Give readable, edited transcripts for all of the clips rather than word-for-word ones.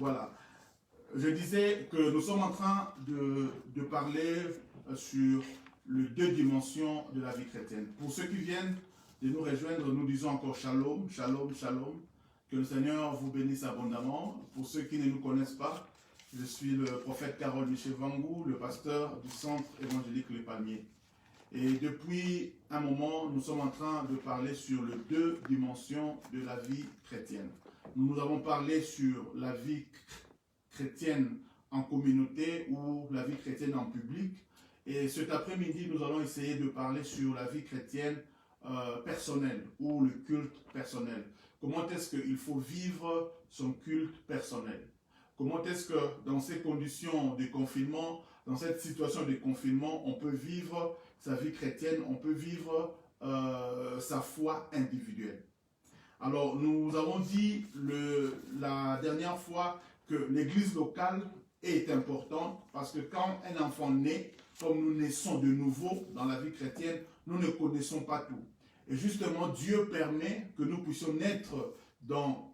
Voilà. Je disais que nous sommes en train de parler sur les deux dimensions de la vie chrétienne. Pour ceux qui viennent de nous rejoindre, nous disons encore shalom, shalom, shalom. Que le Seigneur vous bénisse abondamment. Pour ceux qui ne nous connaissent pas, je suis le prophète Carole Michel Vangou, le pasteur du centre évangélique Les Palmiers. Et depuis un moment, nous sommes en train de parler sur les deux dimensions de la vie chrétienne. Nous avons parlé sur la vie chrétienne en communauté ou la vie chrétienne en public. Et cet après-midi, nous allons essayer de parler sur la vie chrétienne personnelle ou le culte personnel. Comment est-ce qu'il faut vivre son culte personnel? Comment est-ce que dans ces conditions de confinement, dans cette situation de confinement, on peut vivre sa vie chrétienne, on peut vivre sa foi individuelle? Alors, nous avons dit la dernière fois que l'église locale est importante parce que quand un enfant naît, comme nous naissons de nouveau dans la vie chrétienne, nous ne connaissons pas tout. Et justement, Dieu permet que nous puissions naître dans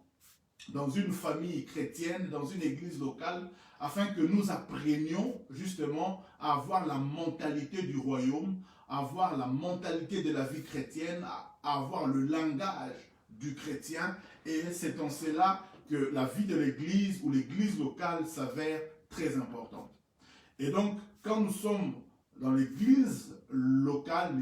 une famille chrétienne, dans une église locale, afin que nous apprenions justement à avoir la mentalité du royaume, à avoir la mentalité de la vie chrétienne, à avoir le langage du chrétien. Et c'est en cela que la vie de l'église ou l'église locale s'avère très importante. Et donc, quand nous sommes dans l'église locale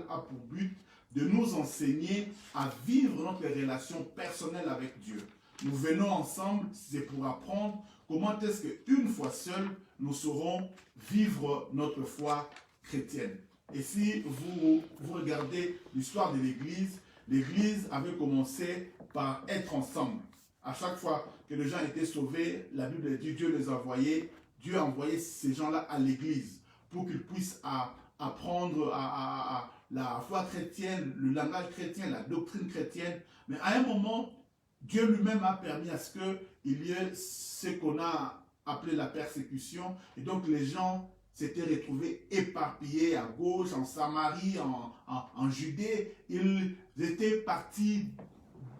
a pour but de nous enseigner à vivre notre relation personnelle avec Dieu. Nous venons ensemble, c'est pour apprendre comment est-ce qu'une fois seul, nous saurons vivre notre foi chrétienne. Et si vous regardez l'histoire de l'Église avait commencé par être ensemble. À chaque fois que les gens étaient sauvés, la Bible dit Dieu les a envoyés, Dieu a envoyé ces gens-là à l'Église pour qu'ils puissent apprendre à la foi chrétienne, le langage chrétien, la doctrine chrétienne. Mais à un moment, Dieu lui-même a permis à ce qu'il y ait ce qu'on a appelé la persécution. Et donc les gens s'étaient retrouvés éparpillés à gauche, en Samarie, en Judée. Ils étaient partis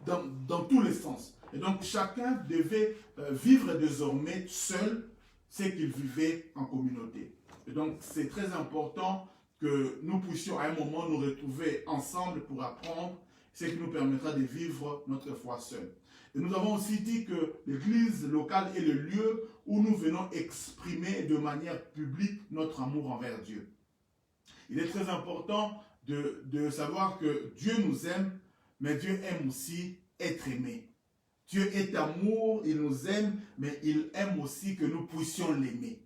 dans tous les sens. Et donc chacun devait vivre désormais seul ce qu'il vivait en communauté. Et donc c'est très important que nous puissions à un moment nous retrouver ensemble pour apprendre, ce qui nous permettra de vivre notre foi seul. Et nous avons aussi dit que l'église locale est le lieu où nous venons exprimer de manière publique notre amour envers Dieu. Il est très important de savoir que Dieu nous aime, mais Dieu aime aussi être aimé. Dieu est amour, il nous aime, mais il aime aussi que nous puissions l'aimer.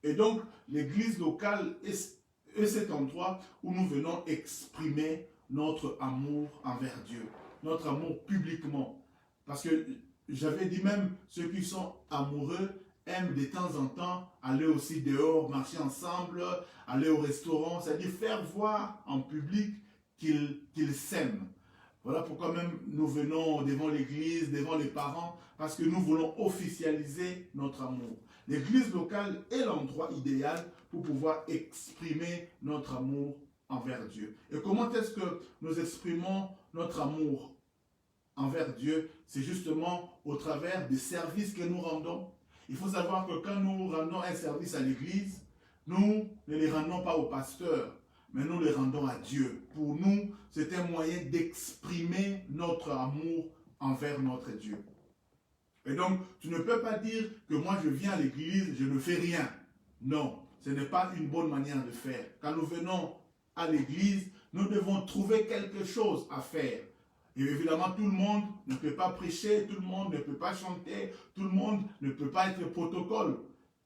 Et donc, l'église locale est cet endroit où nous venons exprimer notre amour envers Dieu, notre amour publiquement. Parce que j'avais dit même, ceux qui sont amoureux aiment de temps en temps aller aussi dehors, marcher ensemble, aller au restaurant, c'est-à-dire faire voir en public qu'ils s'aiment. Voilà pourquoi même nous venons devant l'église, devant les parents, parce que nous voulons officialiser notre amour. L'église locale est l'endroit idéal pour pouvoir exprimer notre amour envers Dieu. Et comment est-ce que nous exprimons notre amour envers Dieu? C'est justement au travers des services que nous rendons. Il faut savoir que quand nous rendons un service à l'église, nous ne les rendons pas au pasteur, mais nous les rendons à Dieu. Pour nous, c'est un moyen d'exprimer notre amour envers notre Dieu. Et donc, tu ne peux pas dire que moi je viens à l'église, je ne fais rien. Non, ce n'est pas une bonne manière de faire. Quand nous venons à l'église, nous devons trouver quelque chose à faire. Et évidemment, tout le monde ne peut pas prêcher, tout le monde ne peut pas chanter, tout le monde ne peut pas être protocole.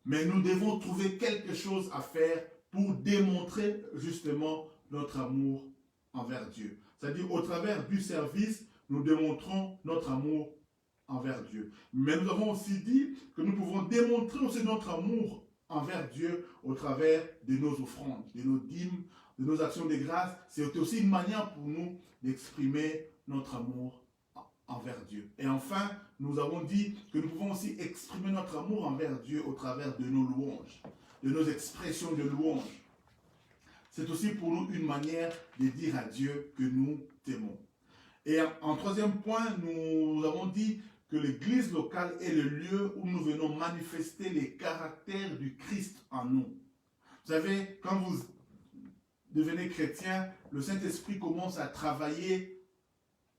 Mais nous devons trouver quelque chose à faire pour démontrer justement notre amour envers Dieu. C'est-à-dire, au travers du service, nous démontrons notre amour envers Dieu. Mais nous avons aussi dit que nous pouvons démontrer aussi notre amour envers Dieu au travers de nos offrandes, de nos dîmes, de nos actions de grâce. C'est aussi une manière pour nous d'exprimer notre amour envers Dieu. Et enfin, nous avons dit que nous pouvons aussi exprimer notre amour envers Dieu au travers de nos louanges, de nos expressions de louanges. C'est aussi pour nous une manière de dire à Dieu que nous t'aimons. Et en troisième point, nous avons dit que l'église locale est le lieu où nous venons manifester les caractères du Christ en nous. Vous savez, quand vous devenez chrétien, le Saint-Esprit commence à travailler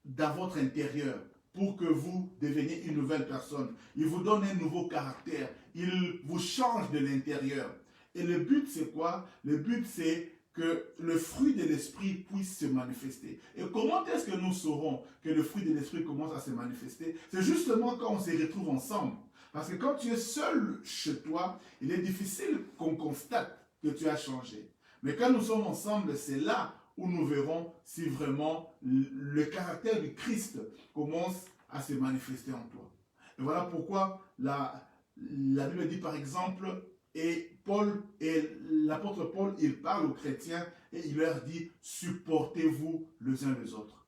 dans votre intérieur pour que vous deveniez une nouvelle personne. Il vous donne un nouveau caractère. Il vous change de l'intérieur. Et le but, c'est quoi? Le but, c'est que le fruit de l'esprit puisse se manifester. Et comment est-ce que nous saurons que le fruit de l'esprit commence à se manifester? C'est justement quand on se retrouve ensemble. Parce que quand tu es seul chez toi, il est difficile qu'on constate que tu as changé. Mais quand nous sommes ensemble, c'est là où nous verrons si vraiment le caractère du Christ commence à se manifester en toi. Et voilà pourquoi la Bible dit par exemple, et l'apôtre Paul, il parle aux chrétiens et il leur dit, supportez-vous les uns les autres.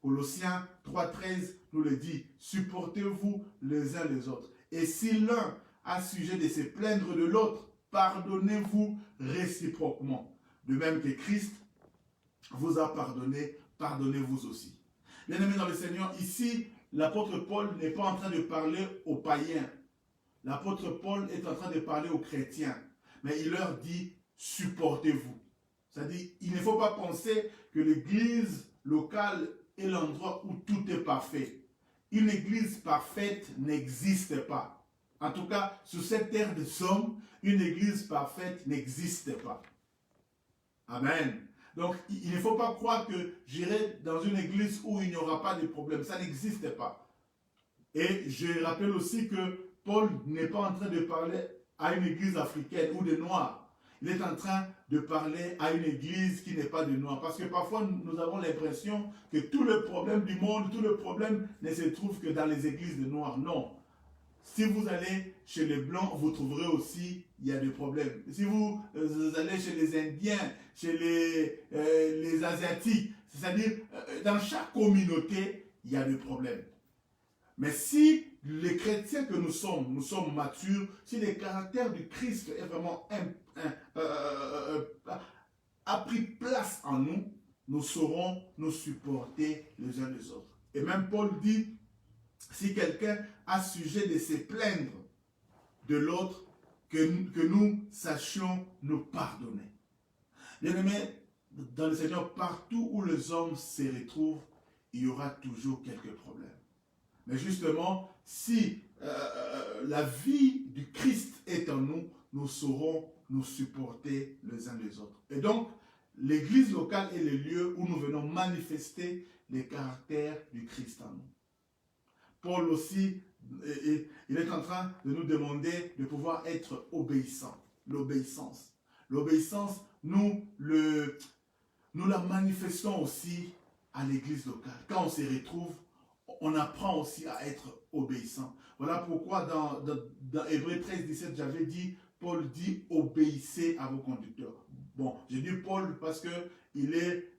Colossiens 3,13 nous le dit, supportez-vous les uns les autres. Et si l'un a sujet de se plaindre de l'autre, pardonnez-vous réciproquement. De même que Christ vous a pardonné, pardonnez-vous aussi. Bien aimés dans le Seigneur, ici, l'apôtre Paul n'est pas en train de parler aux païens. L'apôtre Paul est en train de parler aux chrétiens. Mais il leur dit, supportez-vous. C'est-à-dire, il ne faut pas penser que l'église locale est l'endroit où tout est parfait. Une église parfaite n'existe pas. En tout cas, sur cette terre de Somme, une église parfaite n'existe pas. Amen. Donc, il ne faut pas croire que j'irai dans une église où il n'y aura pas de problème. Ça n'existe pas. Et je rappelle aussi que Paul n'est pas en train de parler à une église africaine ou de noirs. Il est en train de parler à une église qui n'est pas de noirs. Parce que parfois, nous avons l'impression que tout le problème du monde, tout le problème ne se trouve que dans les églises de noirs. Non. Si vous allez chez les Blancs, vous trouverez aussi, il y a des problèmes. Si vous allez chez les Indiens, chez les Asiatiques, c'est-à-dire dans chaque communauté, il y a des problèmes. Mais si les chrétiens que nous sommes matures, si le caractère du Christ est vraiment a pris place en nous, nous saurons nous supporter les uns les autres. Et même Paul dit, si quelqu'un a sujet de se plaindre de l'autre, que nous sachions nous pardonner. Bien-aimés, dans le Seigneur, partout où les hommes se retrouvent, il y aura toujours quelques problèmes. Mais justement, si la vie du Christ est en nous, nous saurons nous supporter les uns les autres. Et donc, l'église locale est le lieu où nous venons manifester les caractères du Christ en nous. Paul aussi, il est en train de nous demander de pouvoir être obéissants. L'obéissance. L'obéissance, nous la manifestons aussi à l'église locale. Quand on se retrouve, on apprend aussi à être obéissant. Voilà pourquoi dans Hébreux 13, 17, j'avais dit, Paul dit, obéissez à vos conducteurs. Bon, j'ai dit Paul parce que il est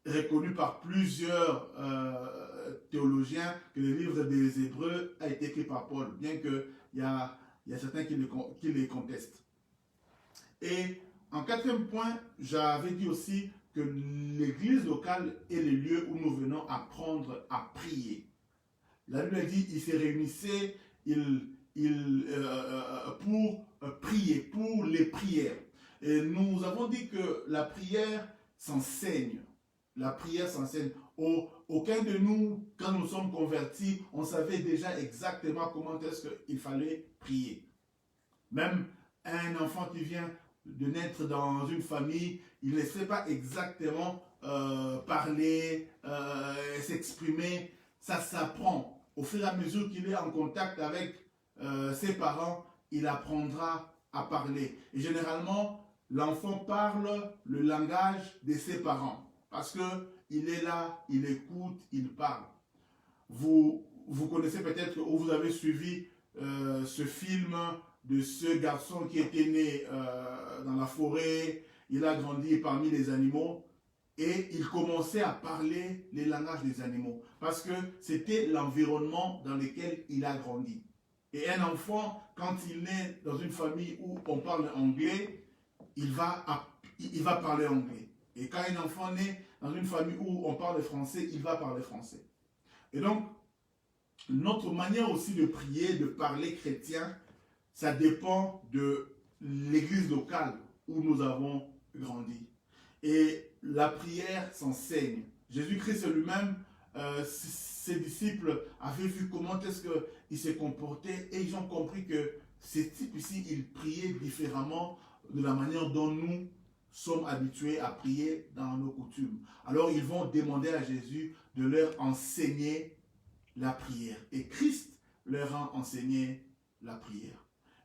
reconnu par plusieurs théologiens que le livre des Hébreux a été écrit par Paul, bien qu'il y a certains qui les contestent. Et en quatrième point, j'avais dit aussi que l'église locale est le lieu où nous venons apprendre à prier. La Bible dit, ils se réunissaient pour prier, pour les prières. Et nous avons dit que la prière s'enseigne. La prière s'enseigne. Aucun de nous, quand nous sommes convertis, on savait déjà exactement comment est-ce qu'il fallait prier. Même un enfant qui vient de naître dans une famille, il ne sait pas exactement parler, s'exprimer. Ça s'apprend. Au fur et à mesure qu'il est en contact avec ses parents, il apprendra à parler. Et généralement, l'enfant parle le langage de ses parents. Parce qu'il est là, il écoute, il parle. Vous connaissez peut-être, ou vous avez suivi ce film de ce garçon qui était né dans la forêt, il a grandi parmi les animaux et il commençait à parler les langages des animaux parce que c'était l'environnement dans lequel il a grandi. Et un enfant, quand il naît dans une famille où on parle anglais, il va parler anglais. Et quand un enfant naît dans une famille où on parle français, il va parler français. Et donc, notre manière aussi de prier, de parler chrétien, ça dépend de l'église locale où nous avons grandi. Et la prière s'enseigne. Jésus-Christ lui-même, ses disciples avaient vu comment est-ce qu'il s'est comporté et ils ont compris que ces types ici, ils priaient différemment de la manière dont nous sommes habitués à prier dans nos coutumes. Alors ils vont demander à Jésus de leur enseigner la prière. Et Christ leur a enseigné la prière.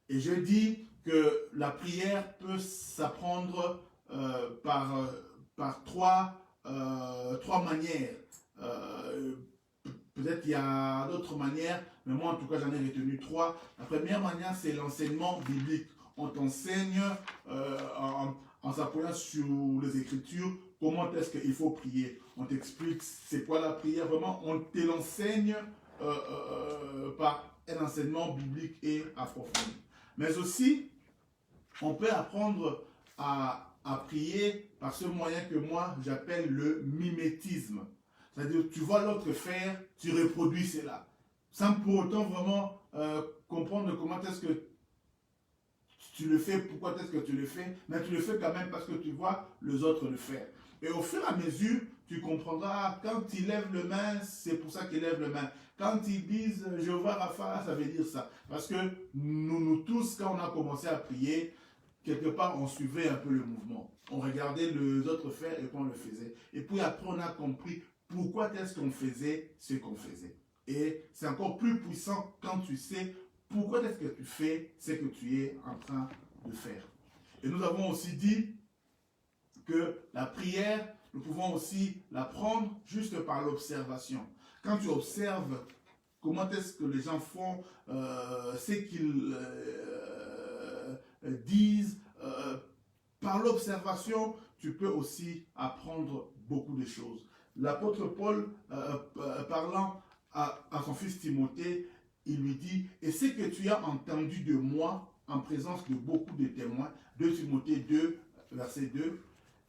Et je dis que la prière peut s'apprendre par trois manières. Peut-être qu'il y a d'autres manières, mais moi en tout cas j'en ai retenu trois. La première manière, c'est l'enseignement biblique. On t'enseigne en s'appuyant sur les Écritures comment est-ce qu'il faut prier. On t'explique c'est quoi la prière. Vraiment, on te l'enseigne par un enseignement biblique et approfondi. Mais aussi, on peut apprendre à prier par ce moyen que moi j'appelle le mimétisme. C'est-à-dire, tu vois l'autre faire, tu reproduis cela. Sans pour autant vraiment comprendre comment est-ce que tu le fais, pourquoi est-ce que tu le fais, mais tu le fais quand même parce que tu vois les autres le faire. Et au fur et à mesure, tu comprendras, quand ils lèvent le main, c'est pour ça qu'ils lèvent le main. Quand ils disent « je vois Rapha », ça veut dire ça. Parce que nous tous, quand on a commencé à prier, quelque part, on suivait un peu le mouvement. On regardait les autres faire et puis on le faisait. Et puis après, on a compris pourquoi est-ce qu'on faisait ce qu'on faisait. Et c'est encore plus puissant quand tu sais pourquoi est-ce que tu fais ce que tu es en train de faire. Et nous avons aussi dit que la prière, nous pouvons aussi la prendre juste par l'observation. Quand tu observes comment est-ce que les gens font, ce qu'ils disent, par l'observation, tu peux aussi apprendre beaucoup de choses. L'apôtre Paul, parlant à son fils Timothée, il lui dit, et ce que tu as entendu de moi en présence de beaucoup de témoins, 2 Timothée 2, verset 2,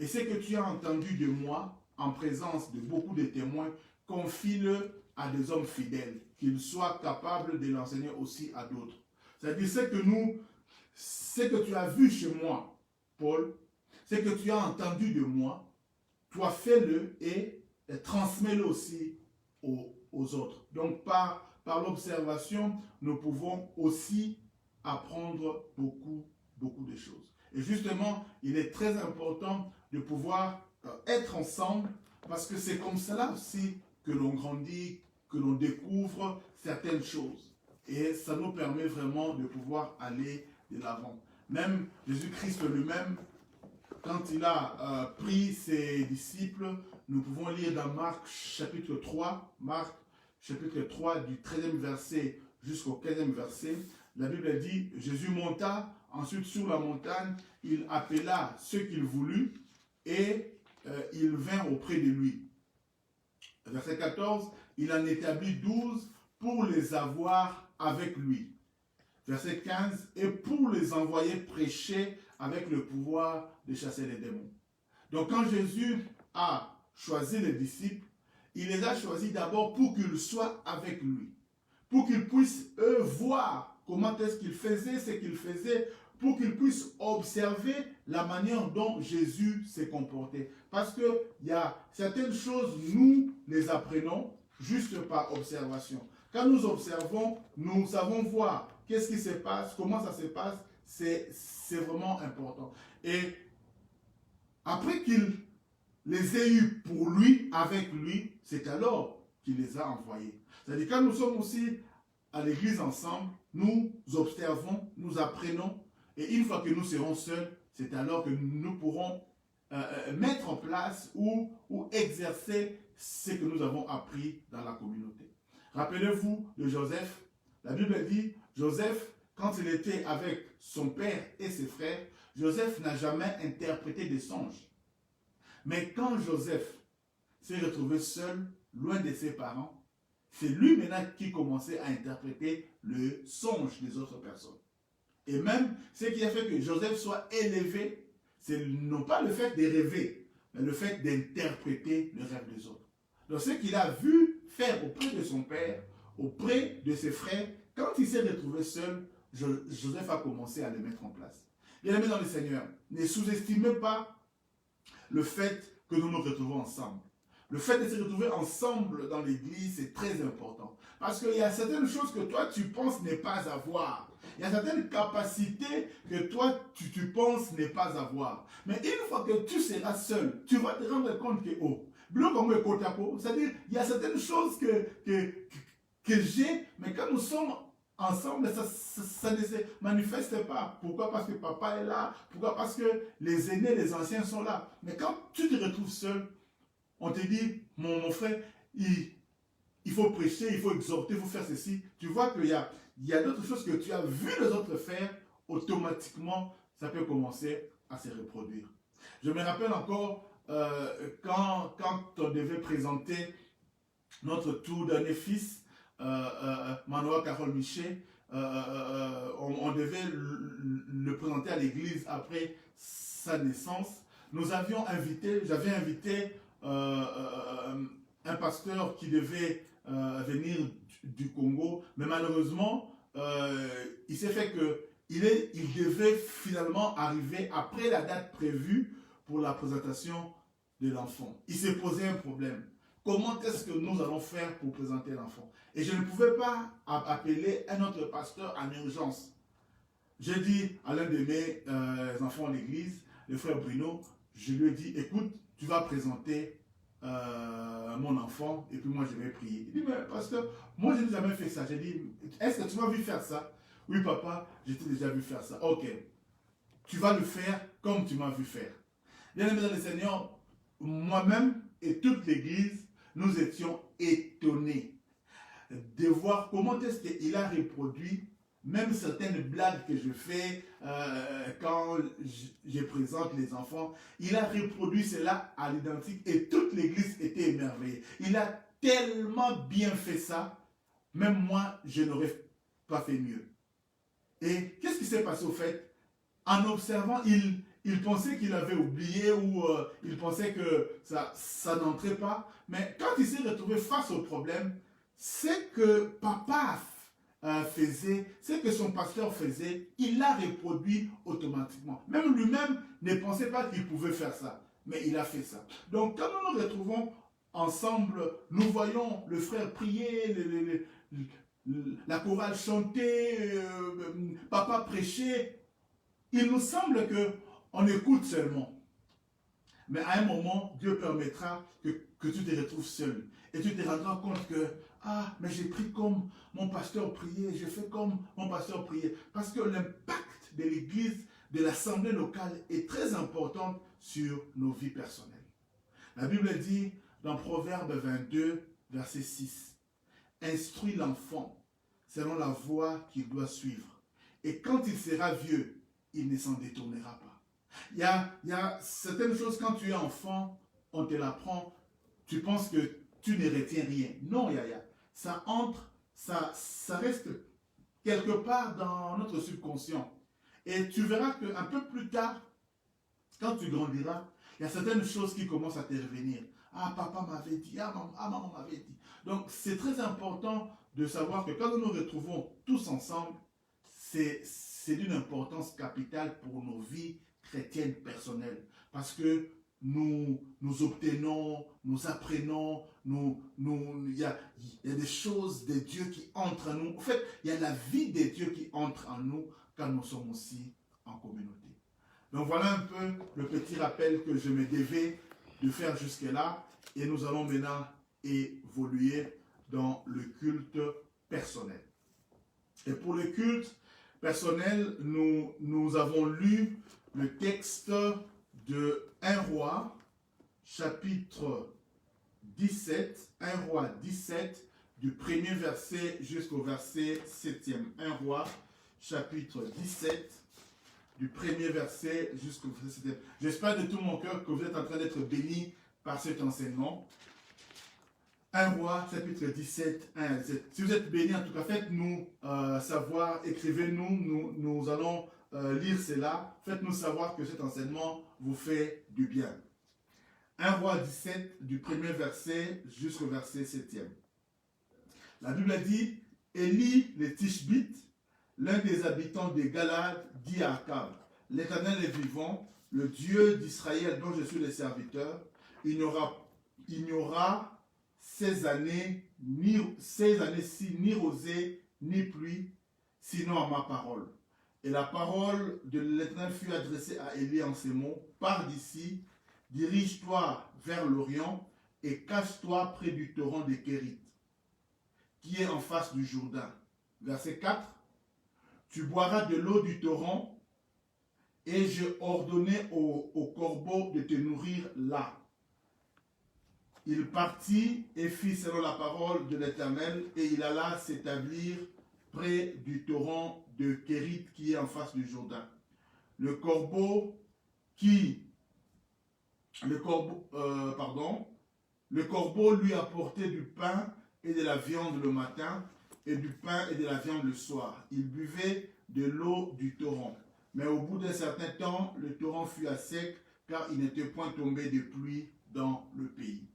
et ce que tu as entendu de moi en présence de beaucoup de témoins, confie-le à des hommes fidèles, qu'ils soient capables de l'enseigner aussi à d'autres. C'est-à-dire ce que tu as vu chez moi, Paul, ce que tu as entendu de moi, toi fais-le et transmets-le aussi aux autres. Donc par l'observation, nous pouvons aussi apprendre beaucoup de choses. Et justement, il est très important de pouvoir être ensemble parce que c'est comme cela aussi que l'on grandit, que l'on découvre certaines choses. Et ça nous permet vraiment de pouvoir aller de l'avant. Même Jésus-Christ lui-même, quand il a pris ses disciples, nous pouvons lire dans Marc chapitre 3, Marc chapitre 3 du 13e verset jusqu'au 15e verset, la Bible dit, Jésus monta ensuite sur la montagne, il appela ceux qu'il voulut et il vint auprès de lui. Verset 14, il en établit 12 pour les avoir avec lui. Verset 15, et pour les envoyer prêcher avec le pouvoir de chasser les démons. Donc quand Jésus a choisi les disciples, il les a choisis d'abord pour qu'ils soient avec lui, pour qu'ils puissent eux voir comment est-ce qu'il faisait ce qu'il faisait, pour qu'ils puissent observer la manière dont Jésus s'est comporté. Parce qu'il y a certaines choses, nous les apprenons juste par observation. Quand nous observons, nous savons voir qu'est-ce qui se passe, comment ça se passe, c'est vraiment important. Et après qu'il les ait eus pour lui, avec lui, c'est alors qu'il les a envoyés. C'est-à-dire quand nous sommes aussi à l'église ensemble, nous observons, nous apprenons, et une fois que nous serons seuls, c'est alors que nous pourrons mettre en place ou exercer ce que nous avons appris dans la communauté. Rappelez-vous de Joseph. La Bible dit, Joseph, quand il était avec son père et ses frères, Joseph n'a jamais interprété des songes. Mais quand Joseph s'est retrouvé seul, loin de ses parents, c'est lui maintenant qui commençait à interpréter le songe des autres personnes. Et même, ce qui a fait que Joseph soit élevé, c'est non pas le fait de rêver, mais le fait d'interpréter le rêve des autres. Donc ce qu'il a vu faire auprès de son père, auprès de ses frères. Quand il s'est retrouvé seul, Joseph a commencé à le mettre en place. Bien-aimés dans le Seigneur, ne sous-estimez pas le fait que nous nous retrouvons ensemble. Le fait de se retrouver ensemble dans l'église, c'est très important. Parce qu'il y a certaines choses que toi, tu penses ne pas avoir. Il y a certaines capacités que toi, tu penses ne pas avoir. Mais une fois que tu seras seul, tu vas te rendre compte que, c'est-à-dire, il y a certaines choses que j'ai, mais quand nous sommes ensemble, ça ne se manifeste pas. Pourquoi? Parce que papa est là. Pourquoi? Parce que les aînés, les anciens sont là. Mais quand tu te retrouves seul, on te dit, mon frère, il faut prêcher, il faut exhorter, il faut faire ceci. Tu vois qu'il y a d'autres choses que tu as vu les autres faire, automatiquement, ça peut commencer à se reproduire. Je me rappelle encore quand on devait présenter notre tout dernier fils, Manoa Carole Miché, on devait le présenter à l'église après sa naissance. J'avais invité un pasteur qui devait venir du Congo, mais malheureusement, il s'est fait que il devait finalement arriver après la date prévue pour la présentation de l'enfant. Il s'est posé un problème. Comment est-ce que nous allons faire pour présenter l'enfant? Et je ne pouvais pas appeler un autre pasteur en urgence. J'ai dit à l'un de mes enfants de l'église, le frère Bruno, je lui ai dit, écoute, tu vas présenter mon enfant et puis moi je vais prier. Il dit, mais pasteur, moi je n'ai jamais fait ça. J'ai dit, est-ce que tu m'as vu faire ça? Oui papa, je t'ai déjà vu faire ça. Ok, tu vas le faire comme tu m'as vu faire. Bien aimé dans le Seigneur, moi-même et toute l'église, nous étions étonnés de voir comment est-ce qu'il a reproduit même certaines blagues que je fais quand je présente les enfants. Il a reproduit cela à l'identique et toute l'église était émerveillée. Il a tellement bien fait ça, même moi, je n'aurais pas fait mieux. Et qu'est-ce qui s'est passé au fait? En observant, il pensait qu'il avait oublié ou il pensait que ça n'entrait pas. Mais quand il s'est retrouvé face au problème, c'est que papa faisait, c'est que son pasteur faisait, il l'a reproduit automatiquement. Même lui-même ne pensait pas qu'il pouvait faire ça, mais il a fait ça. Donc quand nous nous retrouvons ensemble, nous voyons le frère prier, la chorale chanter, papa prêcher, il nous semble que on écoute seulement. Mais à un moment, Dieu permettra que tu te retrouves seul. Et tu te rendras compte que, ah, mais j'ai pris comme mon pasteur priait, j'ai fait comme mon pasteur priait. Parce que l'impact de l'église, de l'assemblée locale est très important sur nos vies personnelles. La Bible dit dans Proverbe 22, verset 6, « Instruis l'enfant selon la voie qu'il doit suivre. Et quand il sera vieux, il ne s'en détournera pas. » Il y a certaines choses, quand tu es enfant, on te l'apprend, tu penses que tu ne retiens rien. Non, Yaya, ça entre, ça reste quelque part dans notre subconscient. Et tu verras qu'un peu plus tard, quand tu grandiras, il y a certaines choses qui commencent à te revenir. Ah, papa m'avait dit, ah, maman m'avait dit. Donc, c'est très important de savoir que quand nous nous retrouvons tous ensemble, c'est d'une importance capitale pour nos vies chrétiennes personnelles. Parce que nous obtenons, nous apprenons, il y a des choses de Dieu qui entrent en nous. En fait, il y a la vie de Dieu qui entre en nous quand nous sommes aussi en communauté. Donc voilà un peu le petit rappel que je me devais de faire jusque-là. Et nous allons maintenant évoluer dans le culte personnel. Et pour le culte personnel, nous avons lu le texte de 1 Roi, chapitre 17, 1 Roi 17, du premier verset jusqu'au verset 7e. 1 Roi, chapitre 17, du premier verset jusqu'au verset 7e. J'espère de tout mon cœur que vous êtes en train d'être bénis par cet enseignement. 1 Roi, chapitre 17, 1 à 17. Si vous êtes bénis, en tout cas, faites-nous savoir, écrivez-nous, nous allons lire cela. Faites-nous savoir que cet enseignement vous fait du bien. 1 Roi 17, du premier verset jusqu'au verset 7e. La Bible a dit, Élie le Tishbite, l'un des habitants des Galades, dit à Akab, l'Éternel est vivant, le Dieu d'Israël dont je suis le serviteur, il n'y aura ces années-ci ni rosée ni pluie, sinon à ma parole. Et la parole de l'Éternel fut adressée à Élie en ces mots, pars d'ici, dirige-toi vers l'Orient et cache-toi près du torrent des Kérith, qui est en face du Jourdain. Verset 4, tu boiras de l'eau du torrent et je ordonnai au corbeau de te nourrir là. Il partit et fit selon la parole de l'Éternel et il alla s'établir près du torrent de Kérith qui est en face du Jourdain. Le corbeau lui apportait du pain et de la viande le matin et du pain et de la viande le soir. Il buvait de l'eau du torrent. Mais au bout d'un certain temps, le torrent fut à sec car il n'était point tombé de pluie dans le pays.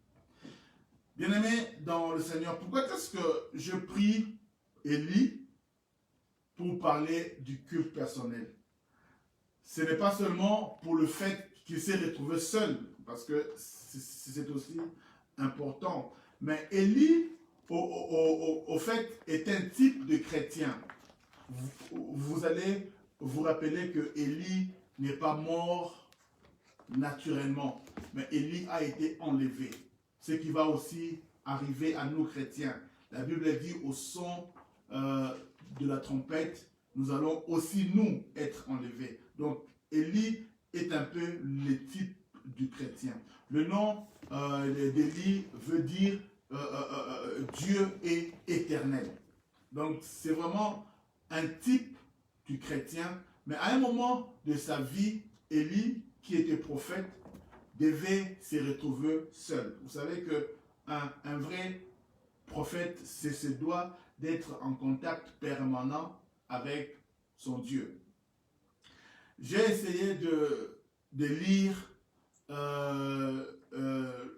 Bien-aimés dans le Seigneur, pourquoi est-ce que je prie Élie pour parler du culte personnel? Ce n'est pas seulement pour le fait qu'il s'est retrouvé seul, parce que c'est aussi important. Mais Élie, au fait, est un type de chrétien. Vous allez vous rappeler que Élie n'est pas mort naturellement, mais Élie a été enlevé. Ce qui va aussi arriver à nous chrétiens. La Bible dit au son de la trompette, nous allons aussi nous être enlevés. Donc Élie est un peu le type du chrétien. Le nom d'Élie veut dire Dieu est éternel. Donc c'est vraiment un type du chrétien. Mais à un moment de sa vie, Élie, qui était prophète, devait se retrouver seul. Vous savez qu'un vrai prophète, se doit d'être en contact permanent avec son Dieu. J'ai essayé de lire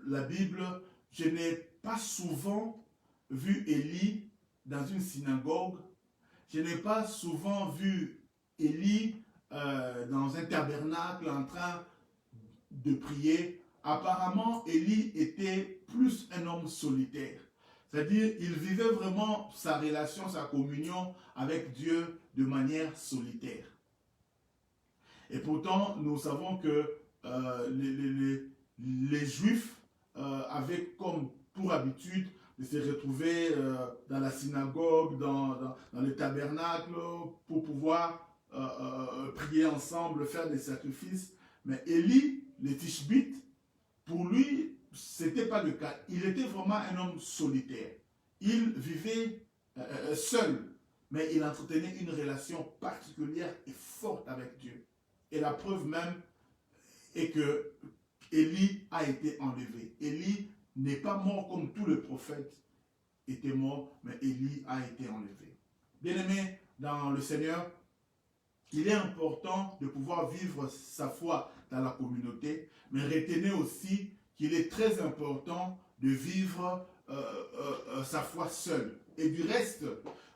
la Bible. Je n'ai pas souvent vu Élie dans une synagogue. Je n'ai pas souvent vu Élie dans un tabernacle en train de prier. Apparemment, Élie était plus un homme solitaire. C'est-à-dire, il vivait vraiment sa relation, sa communion avec Dieu de manière solitaire. Et pourtant, nous savons que les Juifs avaient comme pour habitude de se retrouver dans la synagogue, dans le tabernacle, pour pouvoir prier ensemble, faire des sacrifices. Mais Élie, le Tishbite, pour lui, ce n'était pas le cas. Il était vraiment un homme solitaire. Il vivait seul, mais il entretenait une relation particulière et forte avec Dieu. Et la preuve même est que Élie a été enlevé. Élie n'est pas mort comme tous les prophètes étaient morts, mais Élie a été enlevé. Bien-aimés dans le Seigneur, il est important de pouvoir vivre sa foi dans la communauté, mais retenez aussi qu'il est très important de vivre sa foi seul. Et du reste,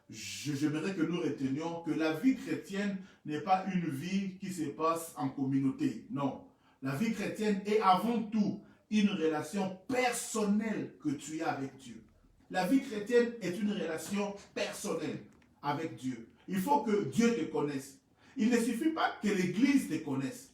j'aimerais que nous retenions que la vie chrétienne n'est pas une vie qui se passe en communauté. Non. La vie chrétienne est avant tout une relation personnelle que tu as avec Dieu. La vie chrétienne est une relation personnelle avec Dieu. Il faut que Dieu te connaisse. Il ne suffit pas que l'Église te connaisse.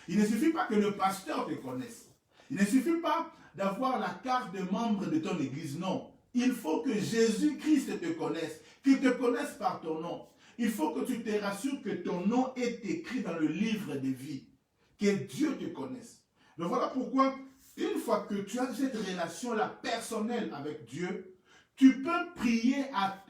Il ne suffit pas que le pasteur te connaisse. Il ne suffit pas d'avoir la carte de membre de ton Église. Non. Il faut que Jésus-Christ te connaisse, qu'il te connaisse par ton nom. Il faut que tu te rassures que ton nom est écrit dans le livre de vie. Que Dieu te connaisse. Donc voilà pourquoi, une fois que tu as cette relation-là personnelle avec Dieu, tu peux prier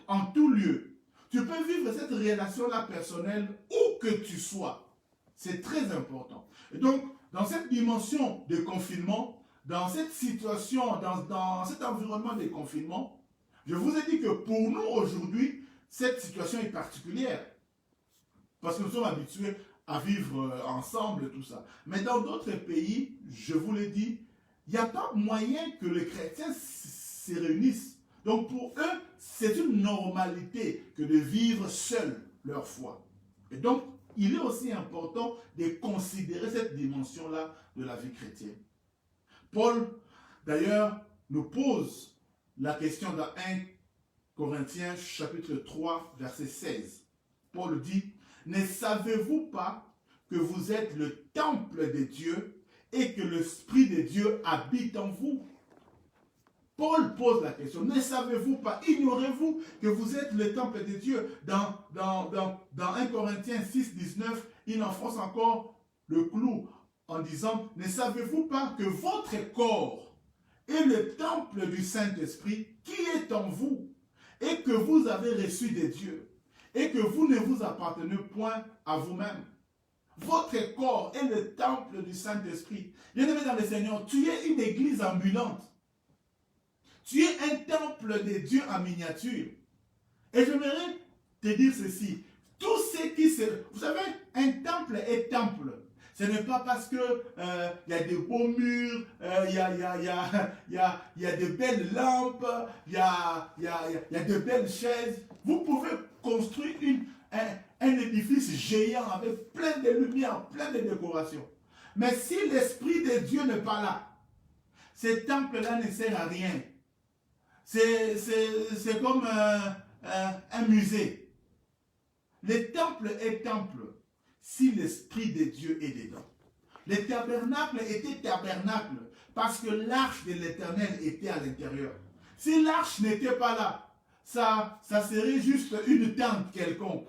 en tout lieu. Tu peux vivre cette relation-là personnelle où que tu sois. C'est très important. Et donc, dans cette dimension de confinement, dans cette situation, dans cet environnement de confinement, je vous ai dit que pour nous aujourd'hui, cette situation est particulière. Parce que nous sommes habitués à vivre ensemble, tout ça. Mais dans d'autres pays, je vous l'ai dit, il n'y a pas moyen que les chrétiens se réunissent. Donc pour eux, c'est une normalité que de vivre seul leur foi. Et donc, il est aussi important de considérer cette dimension-là de la vie chrétienne. Paul, d'ailleurs, nous pose la question dans 1 Corinthiens chapitre 3, verset 16. Paul dit, « Ne savez-vous pas que vous êtes le temple de Dieu et que l'Esprit de Dieu habite en vous ?» Paul pose la question, ne savez-vous pas, ignorez-vous que vous êtes le temple de Dieu? Dans 1 Corinthiens 6, 19, il enfonce encore le clou en disant, ne savez-vous pas que votre corps est le temple du Saint-Esprit qui est en vous et que vous avez reçu de Dieu et que vous ne vous appartenez point à vous-même? Votre corps est le temple du Saint-Esprit. Bien-aimé dans le Seigneur, tu es une église ambulante. Tu es un temple de Dieu en miniature. Et j'aimerais te dire ceci. Tout ce qui se... Vous savez, un temple est temple. Ce n'est pas parce que y a des beaux murs, il y a de belles lampes, il y a de belles chaises. Vous pouvez construire un édifice géant avec plein de lumière, plein de décorations. Mais si l'Esprit de Dieu n'est pas là, ce temple-là ne sert à rien. C'est comme un musée. Le temple est temple si l'Esprit de Dieu est dedans. Le tabernacle était tabernacle parce que l'arche de l'Éternel était à l'intérieur. Si l'arche n'était pas là, ça serait juste une tente quelconque.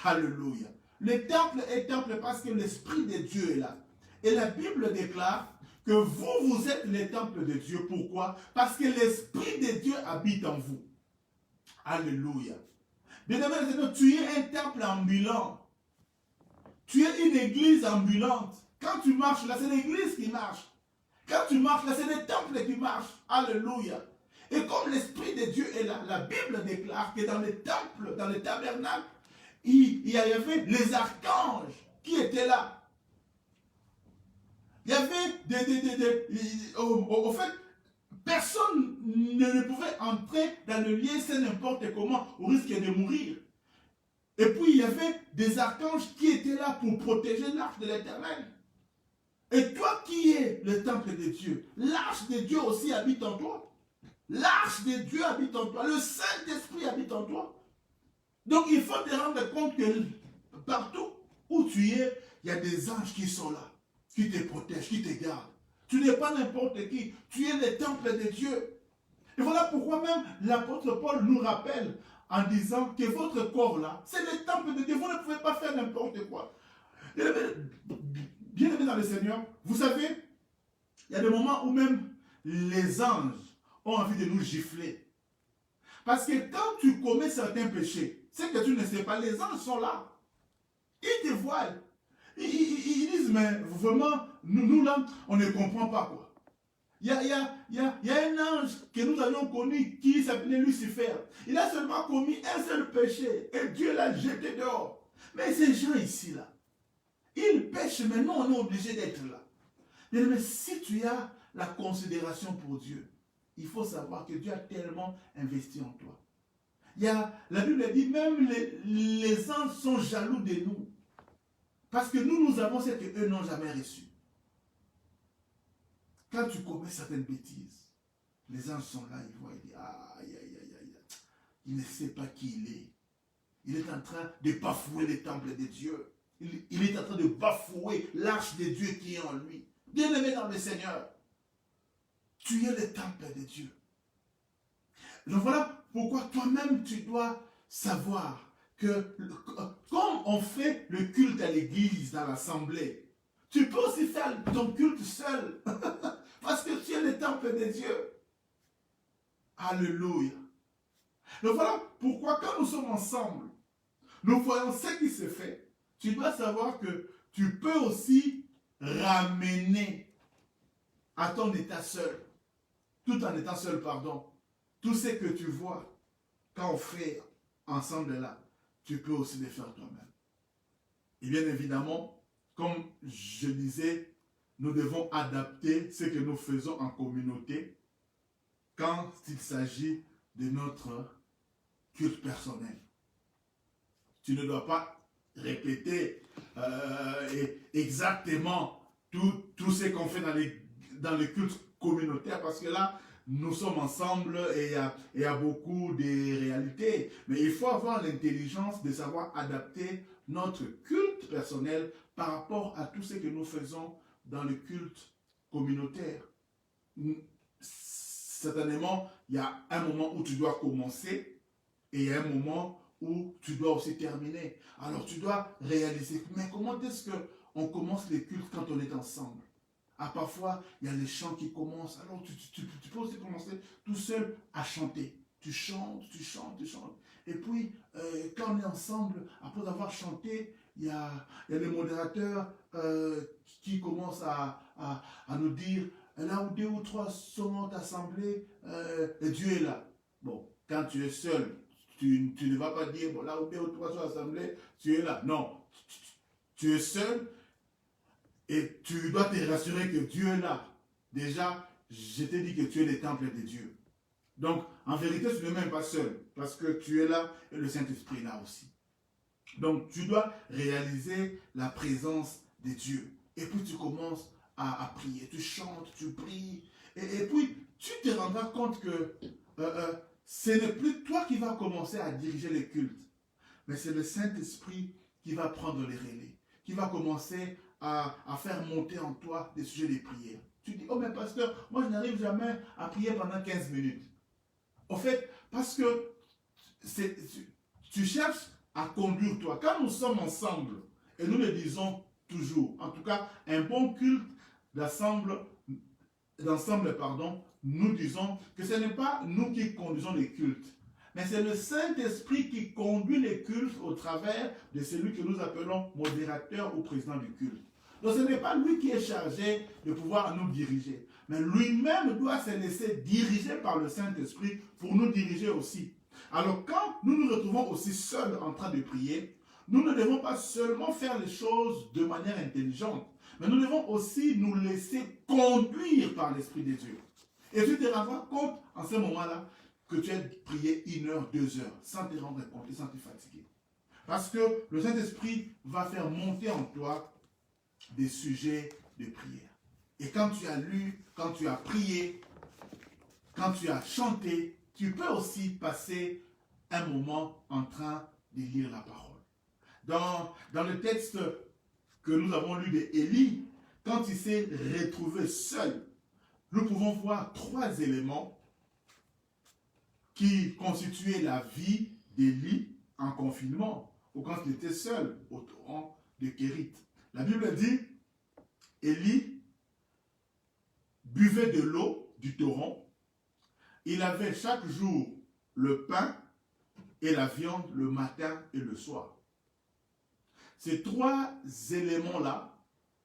Alléluia. Le temple est temple parce que l'Esprit de Dieu est là. Et la Bible déclare que vous êtes le temple de Dieu. Pourquoi? Parce que l'Esprit de Dieu habite en vous. Alléluia. Bien-aimé, tu es un temple ambulant. Tu es une église ambulante. Quand tu marches là, c'est l'église qui marche. Quand tu marches là, c'est le temple qui marche. Alléluia. Et comme l'Esprit de Dieu est là, la Bible déclare que dans le temple, dans le tabernacle, il y avait les archanges qui étaient là. Il y avait au fait, personne ne pouvait entrer dans le lieu c'est n'importe comment, au risque de mourir. Et puis il y avait des archanges qui étaient là pour protéger l'arche de l'Éternel. Et toi qui es le temple de Dieu, l'arche de Dieu aussi habite en toi. L'arche de Dieu habite en toi. Le Saint-Esprit habite en toi. Donc il faut te rendre compte que partout où tu es, il y a des anges qui sont là, qui te protègent, qui te gardent. Tu n'es pas n'importe qui. Tu es le temple de Dieu. Et voilà pourquoi même l'apôtre Paul nous rappelle en disant que votre corps là, c'est le temple de Dieu. Vous ne pouvez pas faire n'importe quoi. Bien aimé dans le Seigneur, vous savez, il y a des moments où même les anges ont envie de nous gifler. Parce que quand tu commets certains péchés, c'est que tu ne sais pas, les anges sont là. Ils te voient. Ils disent, mais vraiment, nous là, on ne comprend pas quoi. Il y a un ange que nous avions connu qui s'appelait Lucifer. Il a seulement commis un seul péché et Dieu l'a jeté dehors. Mais ces gens ici là, ils pêchent, mais nous on est obligé d'être là. Mais si tu as la considération pour Dieu, il faut savoir que Dieu a tellement investi en toi. La Bible dit même les anges sont jaloux de nous. Parce que nous avons ce qu'eux n'ont jamais reçu. Quand tu commets certaines bêtises, les anges sont là, ils voient, ils disent, aïe, aïe, aïe, aïe. Il ne sait pas qui il est. Il est en train de bafouer le temple de Dieu. Il est en train de bafouer l'arche de Dieu qui est en lui. Bien-aimé dans le Seigneur, tu es le temple de Dieu. Donc voilà pourquoi toi-même tu dois savoir que comme on fait le culte à l'église, dans l'assemblée, tu peux aussi faire ton culte seul. Parce que tu es le temple de Dieu. Alléluia. Donc voilà pourquoi quand nous sommes ensemble, nous voyons ce qui se fait. Tu dois savoir que tu peux aussi ramener à ton état seul, tout en étant seul, pardon, tout ce que tu vois quand on fait ensemble là, tu peux aussi le faire toi-même. Et bien évidemment, comme je disais, nous devons adapter ce que nous faisons en communauté quand il s'agit de notre culte personnel. Tu ne dois pas répéter exactement tout ce qu'on fait dans les cultes communautaires, parce que là, nous sommes ensemble et il y a beaucoup de réalités. Mais il faut avoir l'intelligence de savoir adapter notre culte personnel par rapport à tout ce que nous faisons dans le culte communautaire. Certainement, il y a un moment où tu dois commencer et il y a un moment où tu dois aussi terminer. Alors tu dois réaliser, mais comment est-ce qu'on commence les cultes quand on est ensemble? Ah, parfois, il y a les chants qui commencent. Alors tu peux aussi commencer tout seul à chanter. Tu chantes, tu chantes, tu chantes. Et puis, quand on est ensemble, après avoir chanté, il y a les modérateurs qui commencent à nous dire, là où 2 ou 3 sont assemblés, Dieu est là. Bon, quand tu es seul, tu ne vas pas dire, bon, là où 2 ou 3 sont assemblés, tu es là. Non, tu es seul et tu dois te rassurer que Dieu est là. Déjà, je t'ai dit que tu es le temple de Dieu. Donc, en vérité, tu ne es même pas seul, parce que tu es là et le Saint-Esprit est là aussi. Donc, tu dois réaliser la présence de Dieu. Et puis, tu commences à prier. Tu chantes, tu pries. Et puis, tu te rendras compte que ce n'est plus toi qui vas commencer à diriger les cultes, mais c'est le Saint-Esprit qui va prendre les relais, qui va commencer à faire monter en toi des sujets de prière. Tu dis, oh mais pasteur, moi je n'arrive jamais à prier pendant 15 minutes. En fait, parce que tu cherches à conduire toi. Quand nous sommes ensemble, et nous le disons toujours, en tout cas, un bon culte d'ensemble, nous disons que ce n'est pas nous qui conduisons les cultes, mais c'est le Saint-Esprit qui conduit les cultes au travers de celui que nous appelons modérateur ou président du culte. Donc ce n'est pas lui qui est chargé de pouvoir nous diriger, mais lui-même doit se laisser diriger par le Saint-Esprit pour nous diriger aussi. Alors quand nous nous retrouvons aussi seuls en train de prier, nous ne devons pas seulement faire les choses de manière intelligente, mais nous devons aussi nous laisser conduire par l'Esprit de Dieu. Et tu te rendras compte en ce moment-là que tu as prié 1 heure, 2 heures, sans te rendre compte et sans te fatiguer. Parce que le Saint-Esprit va faire monter en toi des sujets de prière. Et quand tu as lu, quand tu as prié, quand tu as chanté, tu peux aussi passer un moment en train de lire la parole. Dans le texte que nous avons lu d'Élie, quand il s'est retrouvé seul, nous pouvons voir 3 éléments qui constituaient la vie d'Élie en confinement, ou quand il était seul au torrent de Kérit. La Bible dit, Élie buvait de l'eau du torrent, il avait chaque jour le pain et la viande le matin et le soir. Ces 3 éléments-là,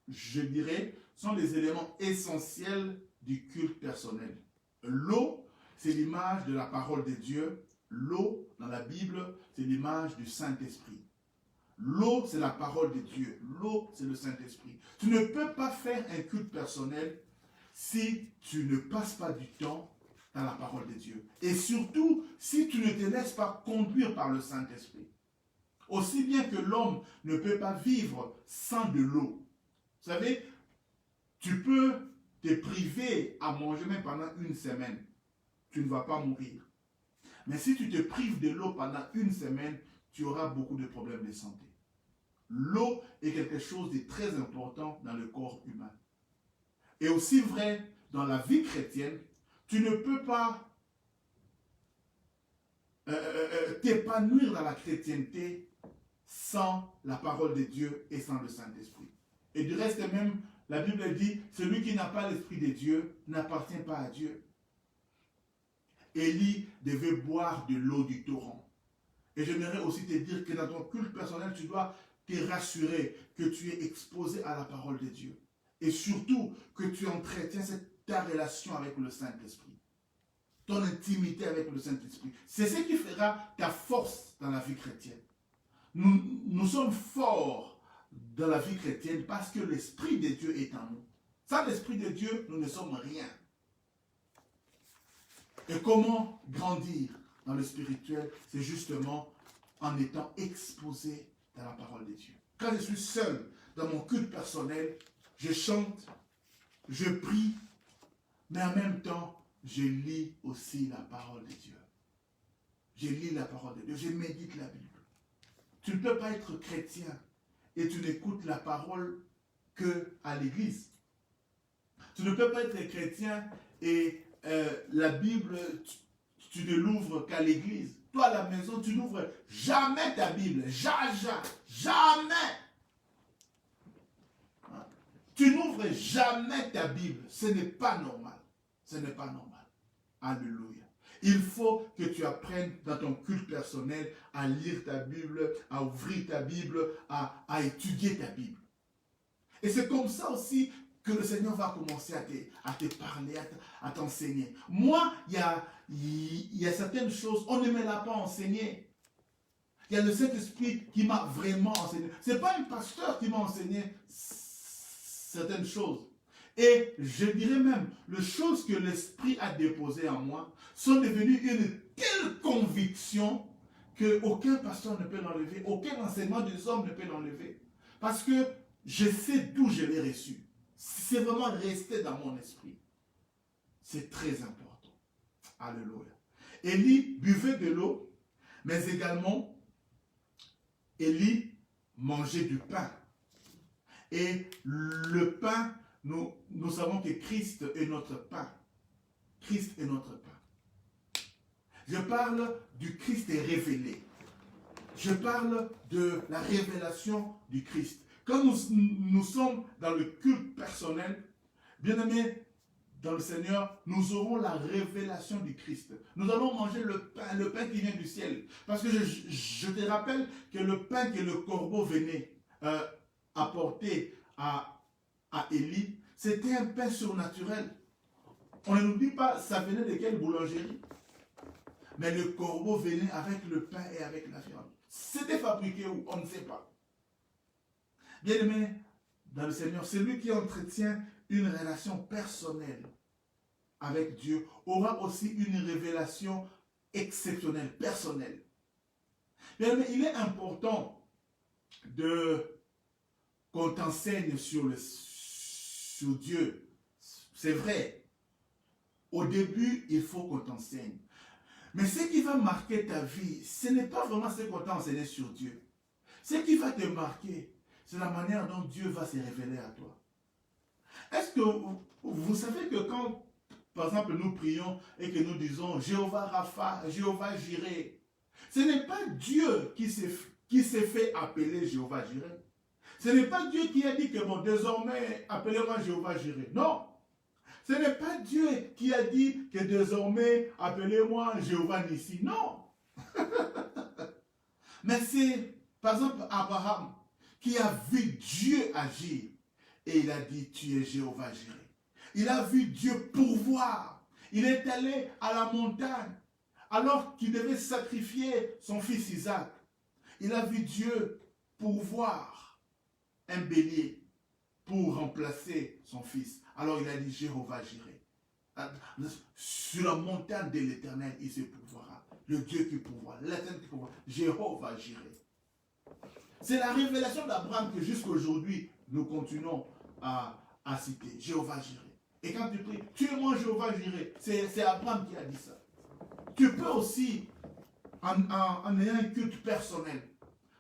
je dirais, sont les éléments essentiels du culte personnel. L'eau, c'est l'image de la parole de Dieu. L'eau, dans la Bible, c'est l'image du Saint-Esprit. L'eau, c'est la parole de Dieu. L'eau, c'est le Saint-Esprit. Tu ne peux pas faire un culte personnel si tu ne passes pas du temps dans la parole de Dieu. Et surtout, si tu ne te laisses pas conduire par le Saint-Esprit. Aussi bien que l'homme ne peut pas vivre sans de l'eau. Vous savez, tu peux te priver à manger même pendant 1 semaine. Tu ne vas pas mourir. Mais si tu te prives de l'eau pendant 1 semaine, tu auras beaucoup de problèmes de santé. L'eau est quelque chose de très important dans le corps humain. Et aussi vrai dans la vie chrétienne, tu ne peux pas t'épanouir dans la chrétienté sans la parole de Dieu et sans le Saint-Esprit. Et du reste même, la Bible dit, celui qui n'a pas l'Esprit de Dieu n'appartient pas à Dieu. Élie devait boire de l'eau du torrent. Et j'aimerais aussi te dire que dans ton culte personnel, tu dois te rassurer que tu es exposé à la parole de Dieu. Et surtout, que tu entretiens ta relation avec le Saint-Esprit. Ton intimité avec le Saint-Esprit. C'est ce qui fera ta force dans la vie chrétienne. Nous sommes forts dans la vie chrétienne parce que l'Esprit de Dieu est en nous. Sans l'Esprit de Dieu, nous ne sommes rien. Et comment grandir? dans le spirituel, c'est justement en étant exposé dans la parole de Dieu. Quand je suis seul dans mon culte personnel, je chante, je prie, mais en même temps, je lis aussi la parole de Dieu. Je lis la parole de Dieu, je médite la Bible. Tu ne peux pas être chrétien et tu n'écoutes la parole qu'à l'église. Tu ne peux pas être chrétien et la Bible, tu ne l'ouvres qu'à l'église. Toi, à la maison, tu n'ouvres jamais ta Bible. Jamais. Hein? Tu n'ouvres jamais ta Bible. Ce n'est pas normal. Ce n'est pas normal. Alléluia. Il faut que tu apprennes dans ton culte personnel à lire ta Bible, à ouvrir ta Bible, à étudier ta Bible. Et c'est comme ça aussi que le Seigneur va commencer à te parler, à t'enseigner. Moi, il y a certaines choses, on ne me l'a pas enseigné. Il y a le Saint-Esprit qui m'a vraiment enseigné. Ce n'est pas un pasteur qui m'a enseigné certaines choses. Et je dirais même, les choses que l'Esprit a déposées en moi sont devenues une telle conviction qu'aucun pasteur ne peut l'enlever, aucun enseignement des hommes ne peut l'enlever. Parce que je sais d'où je l'ai reçu. C'est vraiment resté dans mon esprit. C'est très important. Alléluia. Élie buvait de l'eau, mais également, Élie mangeait du pain. Et le pain, nous savons que Christ est notre pain. Christ est notre pain. Je parle du Christ révélé. Je parle de la révélation du Christ. Quand nous sommes dans le culte personnel, bien aimés dans le Seigneur, nous aurons la révélation du Christ. Nous allons manger le pain qui vient du ciel. Parce que je te rappelle que le pain que le corbeau venait apporter à Élie, c'était un pain surnaturel. On ne nous dit pas ça venait de quelle boulangerie. Mais le corbeau venait avec le pain et avec la viande. C'était fabriqué où? On ne sait pas. Bien-aimé dans le Seigneur, celui qui entretient une relation personnelle avec Dieu aura aussi une révélation exceptionnelle, personnelle. Bien-aimé, il est important qu'on t'enseigne sur Dieu. C'est vrai. Au début, il faut qu'on t'enseigne. Mais ce qui va marquer ta vie, ce n'est pas vraiment ce qu'on t'a enseigné sur Dieu. Ce qui va te marquer, c'est la manière dont Dieu va se révéler à toi. Est-ce que vous savez que quand, par exemple, nous prions et que nous disons Jéhovah Rapha, Jéhovah Jireh, ce n'est pas Dieu qui s'est fait appeler Jéhovah Jireh. Ce n'est pas Dieu qui a dit que bon, désormais, appelez-moi Jéhovah Jireh. Non. Ce n'est pas Dieu qui a dit que désormais, appelez-moi Jéhovah Nissi. Non. Mais c'est, par exemple, Abraham qui a vu Dieu agir et il a dit, tu es Jéhovah Jireh. Il a vu Dieu pourvoir. Il est allé à la montagne alors qu'il devait sacrifier son fils Isaac. Il a vu Dieu pourvoir un bélier pour remplacer son fils. Alors il a dit Jéhovah Jireh. Sur la montagne de l'Éternel, il se pourvoira. Le Dieu qui pourvoit, l'Éternel qui pourvoit, Jéhovah Jireh. C'est la révélation d'Abraham que jusqu'aujourd'hui, nous continuons à citer. Jéhovah Jireh. Et quand tu pries, tu es mon Jéhovah Jireh. C'est Abraham qui a dit ça. Tu peux aussi, en ayant un culte personnel,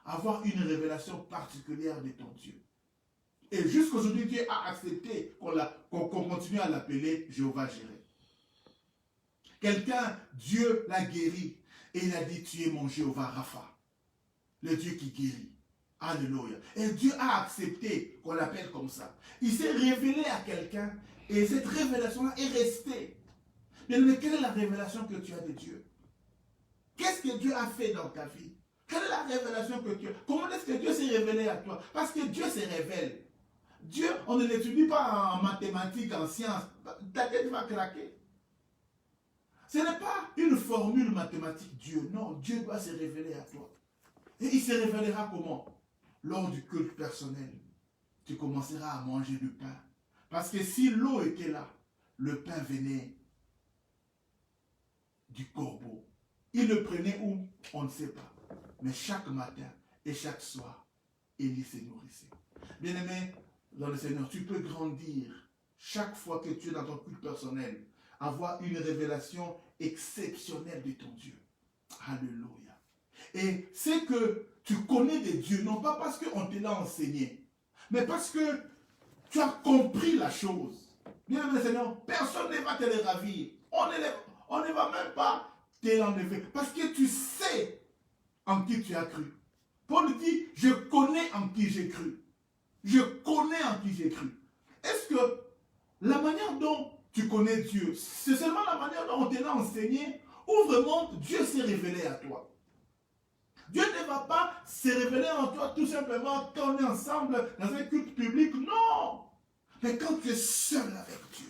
avoir une révélation particulière de ton Dieu. Et jusqu'aujourd'hui, Dieu a accepté qu'on continue à l'appeler Jéhovah Jireh. Quelqu'un, Dieu l'a guéri. Et il a dit, tu es mon Jéhovah Rapha. Le Dieu qui guérit. Alléluia. Et Dieu a accepté qu'on l'appelle comme ça. Il s'est révélé à quelqu'un. Et cette révélation-là est restée. Mais quelle est la révélation que tu as de Dieu? Qu'est-ce que Dieu a fait dans ta vie? Quelle est la révélation que tu as? Comment est-ce que Dieu s'est révélé à toi? Parce que Dieu se révèle. Dieu, on ne l'étudie pas en mathématiques, en sciences. Ta tête va craquer. Ce n'est pas une formule mathématique, Dieu. Non, Dieu doit se révéler à toi. Et il se révélera comment? Lors du culte personnel. Tu commenceras à manger du pain. Parce que si l'eau était là, le pain venait du corbeau. Il le prenait où? On ne sait pas. Mais chaque matin et chaque soir, Élie se nourrissait. Bien-aimé, dans le Seigneur, tu peux grandir chaque fois que tu es dans ton culte personnel, avoir une révélation exceptionnelle de ton Dieu. Alléluia. Et c'est que tu connais des dieux, non pas parce qu'on te l'a enseigné, mais parce que tu as compris la chose. Bien-aimé Seigneur, personne ne va te les ravir. On ne va même pas te l'enlever. Parce que tu sais en qui tu as cru. Paul dit, je connais en qui j'ai cru. Je connais en qui j'ai cru. Est-ce que la manière dont tu connais Dieu, c'est seulement la manière dont on te l'a enseigné ou vraiment Dieu s'est révélé à toi? Dieu ne va pas se révéler en toi tout simplement quand on est ensemble dans un culte public. Non! Mais quand tu es seul avec Dieu,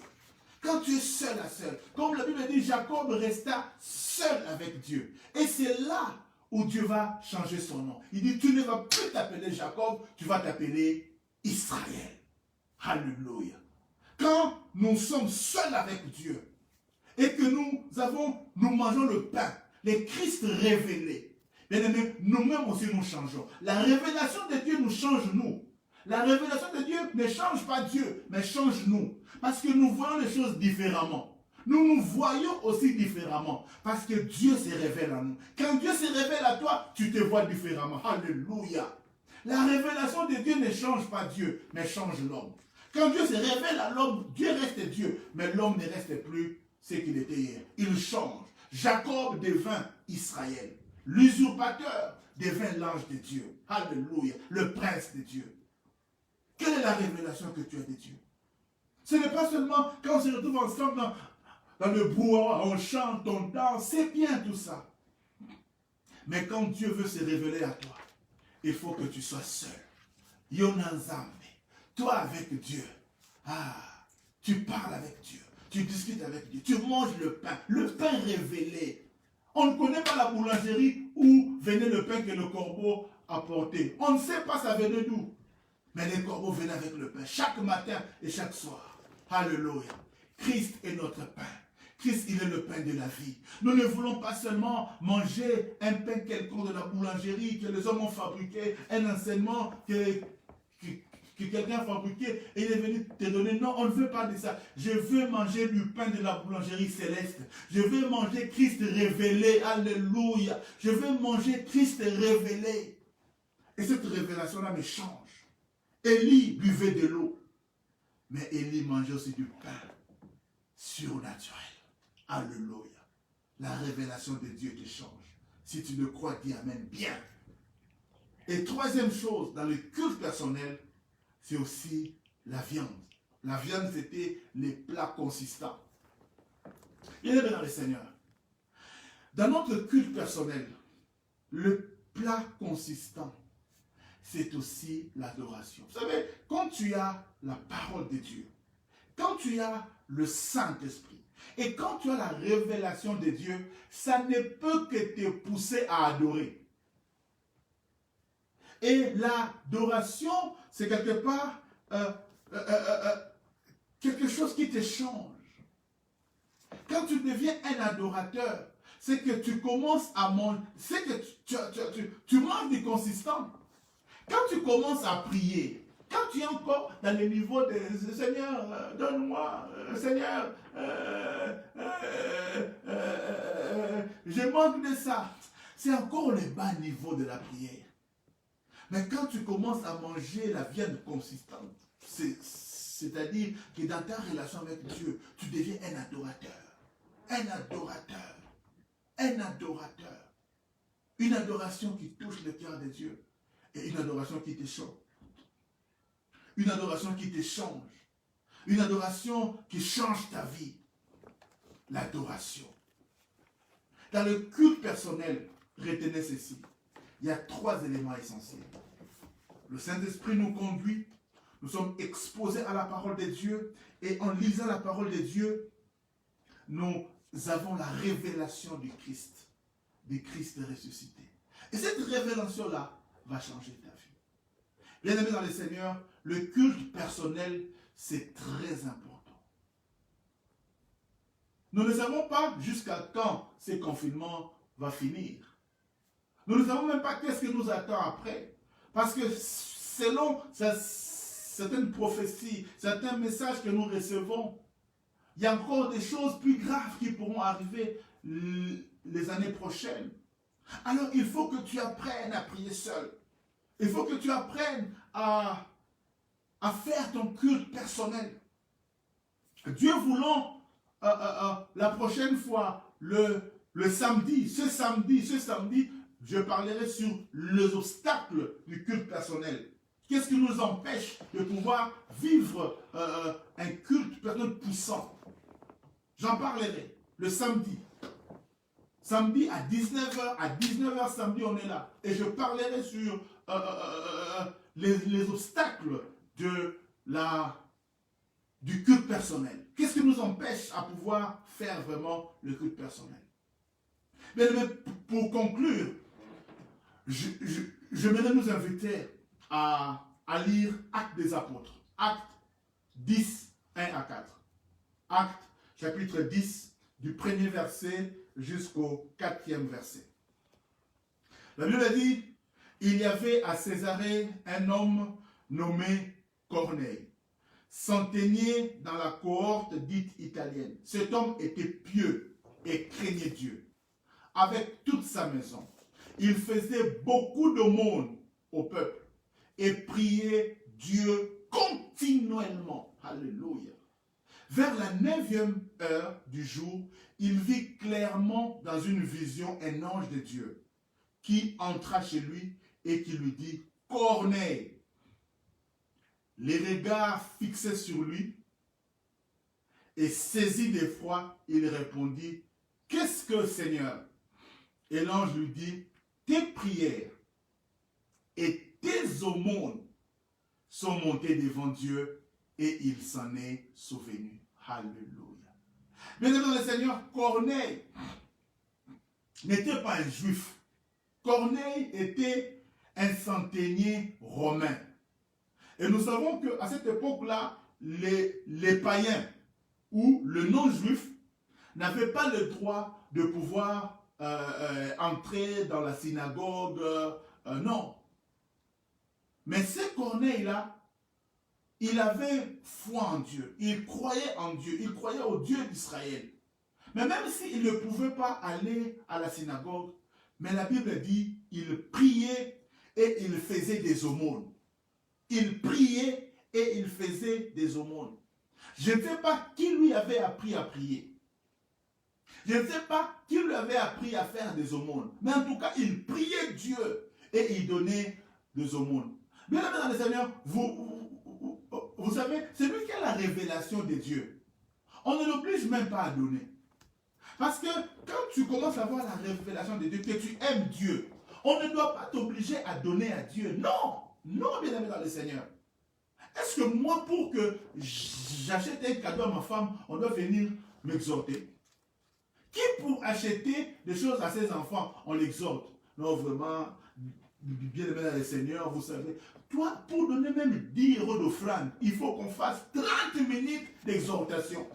quand tu es seul à seul, comme la Bible dit, Jacob resta seul avec Dieu. Et c'est là où Dieu va changer son nom. Il dit, tu ne vas plus t'appeler Jacob, tu vas t'appeler Israël. Alléluia. Quand nous sommes seuls avec Dieu et que nous mangeons le pain, le Christ révélé, bien aimé, nous-mêmes aussi nous changeons. La révélation de Dieu nous change nous. La révélation de Dieu ne change pas Dieu, mais change nous. Parce que nous voyons les choses différemment. Nous nous voyons aussi différemment. Parce que Dieu se révèle à nous. Quand Dieu se révèle à toi, tu te vois différemment. Alléluia. La révélation de Dieu ne change pas Dieu, mais change l'homme. Quand Dieu se révèle à l'homme, Dieu reste Dieu, mais l'homme ne reste plus ce qu'il était hier. Il change. Jacob devint Israël. L'usurpateur devint l'ange de Dieu. Alléluia. Le prince de Dieu. Quelle est la révélation que tu as de Dieu? Ce n'est pas seulement quand on se retrouve ensemble dans le brouhaha, on chante, on danse, c'est bien tout ça. Mais quand Dieu veut se révéler à toi, il faut que tu sois seul. Yonazambe. Toi avec Dieu. Tu parles avec Dieu. Tu discutes avec Dieu. Tu manges le pain révélé. On ne connaît pas la boulangerie où venait le pain que le corbeau apportait. On ne sait pas ça venait d'où. Mais les corbeaux venaient avec le pain chaque matin et chaque soir. Alléluia. Christ est notre pain. Christ, il est le pain de la vie. Nous ne voulons pas seulement manger un pain quelconque de la boulangerie que les hommes ont fabriqué, un enseignement que quelqu'un a fabriqué et il est venu te donner. Non, on ne veut pas de ça. Je veux manger du pain de la boulangerie céleste. Je veux manger Christ révélé. Alléluia. Je veux manger Christ révélé. Et cette révélation-là me change. Élie buvait de l'eau, mais Élie mangeait aussi du pain surnaturel. Alléluia. La révélation de Dieu te change. Si tu le crois, dis Amen. Bien. Et troisième chose, dans le culte personnel, c'est aussi la viande. La viande, c'était les plats consistants. Il est bien dans le Seigneur. Dans notre culte personnel, le plat consistant, c'est aussi l'adoration. Vous savez, quand tu as la parole de Dieu, quand tu as le Saint-Esprit, et quand tu as la révélation de Dieu, ça ne peut que te pousser à adorer. Et l'adoration, c'est quelque part quelque chose qui te change. Quand tu deviens un adorateur, c'est que tu commences à manger, c'est que tu manges du consistant. Quand tu commences à prier, quand tu es encore dans le niveau de Seigneur, donne-moi, Seigneur, je manque de ça. C'est encore le bas niveau de la prière. Mais quand tu commences à manger la viande consistante, c'est-à-dire que dans ta relation avec Dieu, tu deviens un adorateur. Un adorateur. Un adorateur. Une adoration qui touche le cœur de Dieu. Et une adoration qui te change. Une adoration qui te change. Une adoration qui change ta vie. L'adoration. Dans le culte personnel, retenez ceci. Il y a 3 éléments essentiels. Le Saint-Esprit nous conduit. Nous sommes exposés à la parole de Dieu. Et en lisant la parole de Dieu, nous avons la révélation du Christ ressuscité. Et cette révélation-là va changer ta vie. Bien-aimés dans le Seigneur, le culte personnel, c'est très important. Nous ne savons pas jusqu'à quand ces confinements va finir. Nous ne savons même pas qu'est-ce que nous attend après. Parce que selon certaines prophéties, certains messages que nous recevons, il y a encore des choses plus graves qui pourront arriver les années prochaines. Alors il faut que tu apprennes à prier seul. Il faut que tu apprennes à faire ton culte personnel. Dieu voulant, la prochaine fois, le samedi, ce samedi, je parlerai sur les obstacles du culte personnel. Qu'est-ce qui nous empêche de pouvoir vivre un culte personnel puissant? J'en parlerai le samedi. Samedi à 19h, samedi on est là. Et je parlerai sur les obstacles du culte personnel. Qu'est-ce qui nous empêche à pouvoir faire vraiment le culte personnel? Mais pour conclure, je voudrais nous inviter à lire Actes des Apôtres. Actes 10, 1 à 4. Actes chapitre 10, du premier verset jusqu'au 4e verset. La Bible dit, il y avait à Césarée un homme nommé Corneille, centenier dans la cohorte dite italienne. Cet homme était pieux et craignait Dieu. Avec toute sa maison, il faisait beaucoup d'aumônes au peuple et priait Dieu continuellement. Alléluia. Vers la 9e heure du jour, il vit clairement dans une vision un ange de Dieu qui entra chez lui et qui lui dit, Corneille. Les regards fixés sur lui et saisi d'effroi, il répondit, qu'est-ce que Seigneur? Et l'ange lui dit, tes prières et tes aumônes sont montées devant Dieu et il s'en est souvenu. Alléluia. Bien-aimé le Seigneur, Corneille n'était pas un juif. Corneille était un centenier romain. Et nous savons qu'à cette époque-là, les païens ou le non-juif n'avaient pas le droit de pouvoir entrer dans la synagogue. Non. Mais ce Corneille-là, il avait foi en Dieu. Il croyait en Dieu. Il croyait au Dieu d'Israël. Mais même s'il ne pouvait pas aller à la synagogue, mais la Bible dit, il priait et il faisait des aumônes. Il priait et il faisait des aumônes. Je ne sais pas qui lui avait appris à prier. Je ne sais pas qui lui avait appris à faire des aumônes. Mais en tout cas, il priait Dieu et il donnait des aumônes. Bien aimé dans le Seigneur, vous savez, c'est lui qui a la révélation de Dieu. On ne l'oblige même pas à donner. Parce que quand tu commences à voir la révélation de Dieu, que tu aimes Dieu, on ne doit pas t'obliger à donner à Dieu. Non, non, bien aimé dans le Seigneur. Est-ce que moi, pour que j'achète un cadeau à ma femme, on doit venir m'exhorter? Qui pour acheter des choses à ses enfants, on l'exhorte? Non, vraiment, bien aimé dans le Seigneur, vous savez. Toi, pour donner même 10 € d'offrande, il faut qu'on fasse 30 minutes d'exhortation.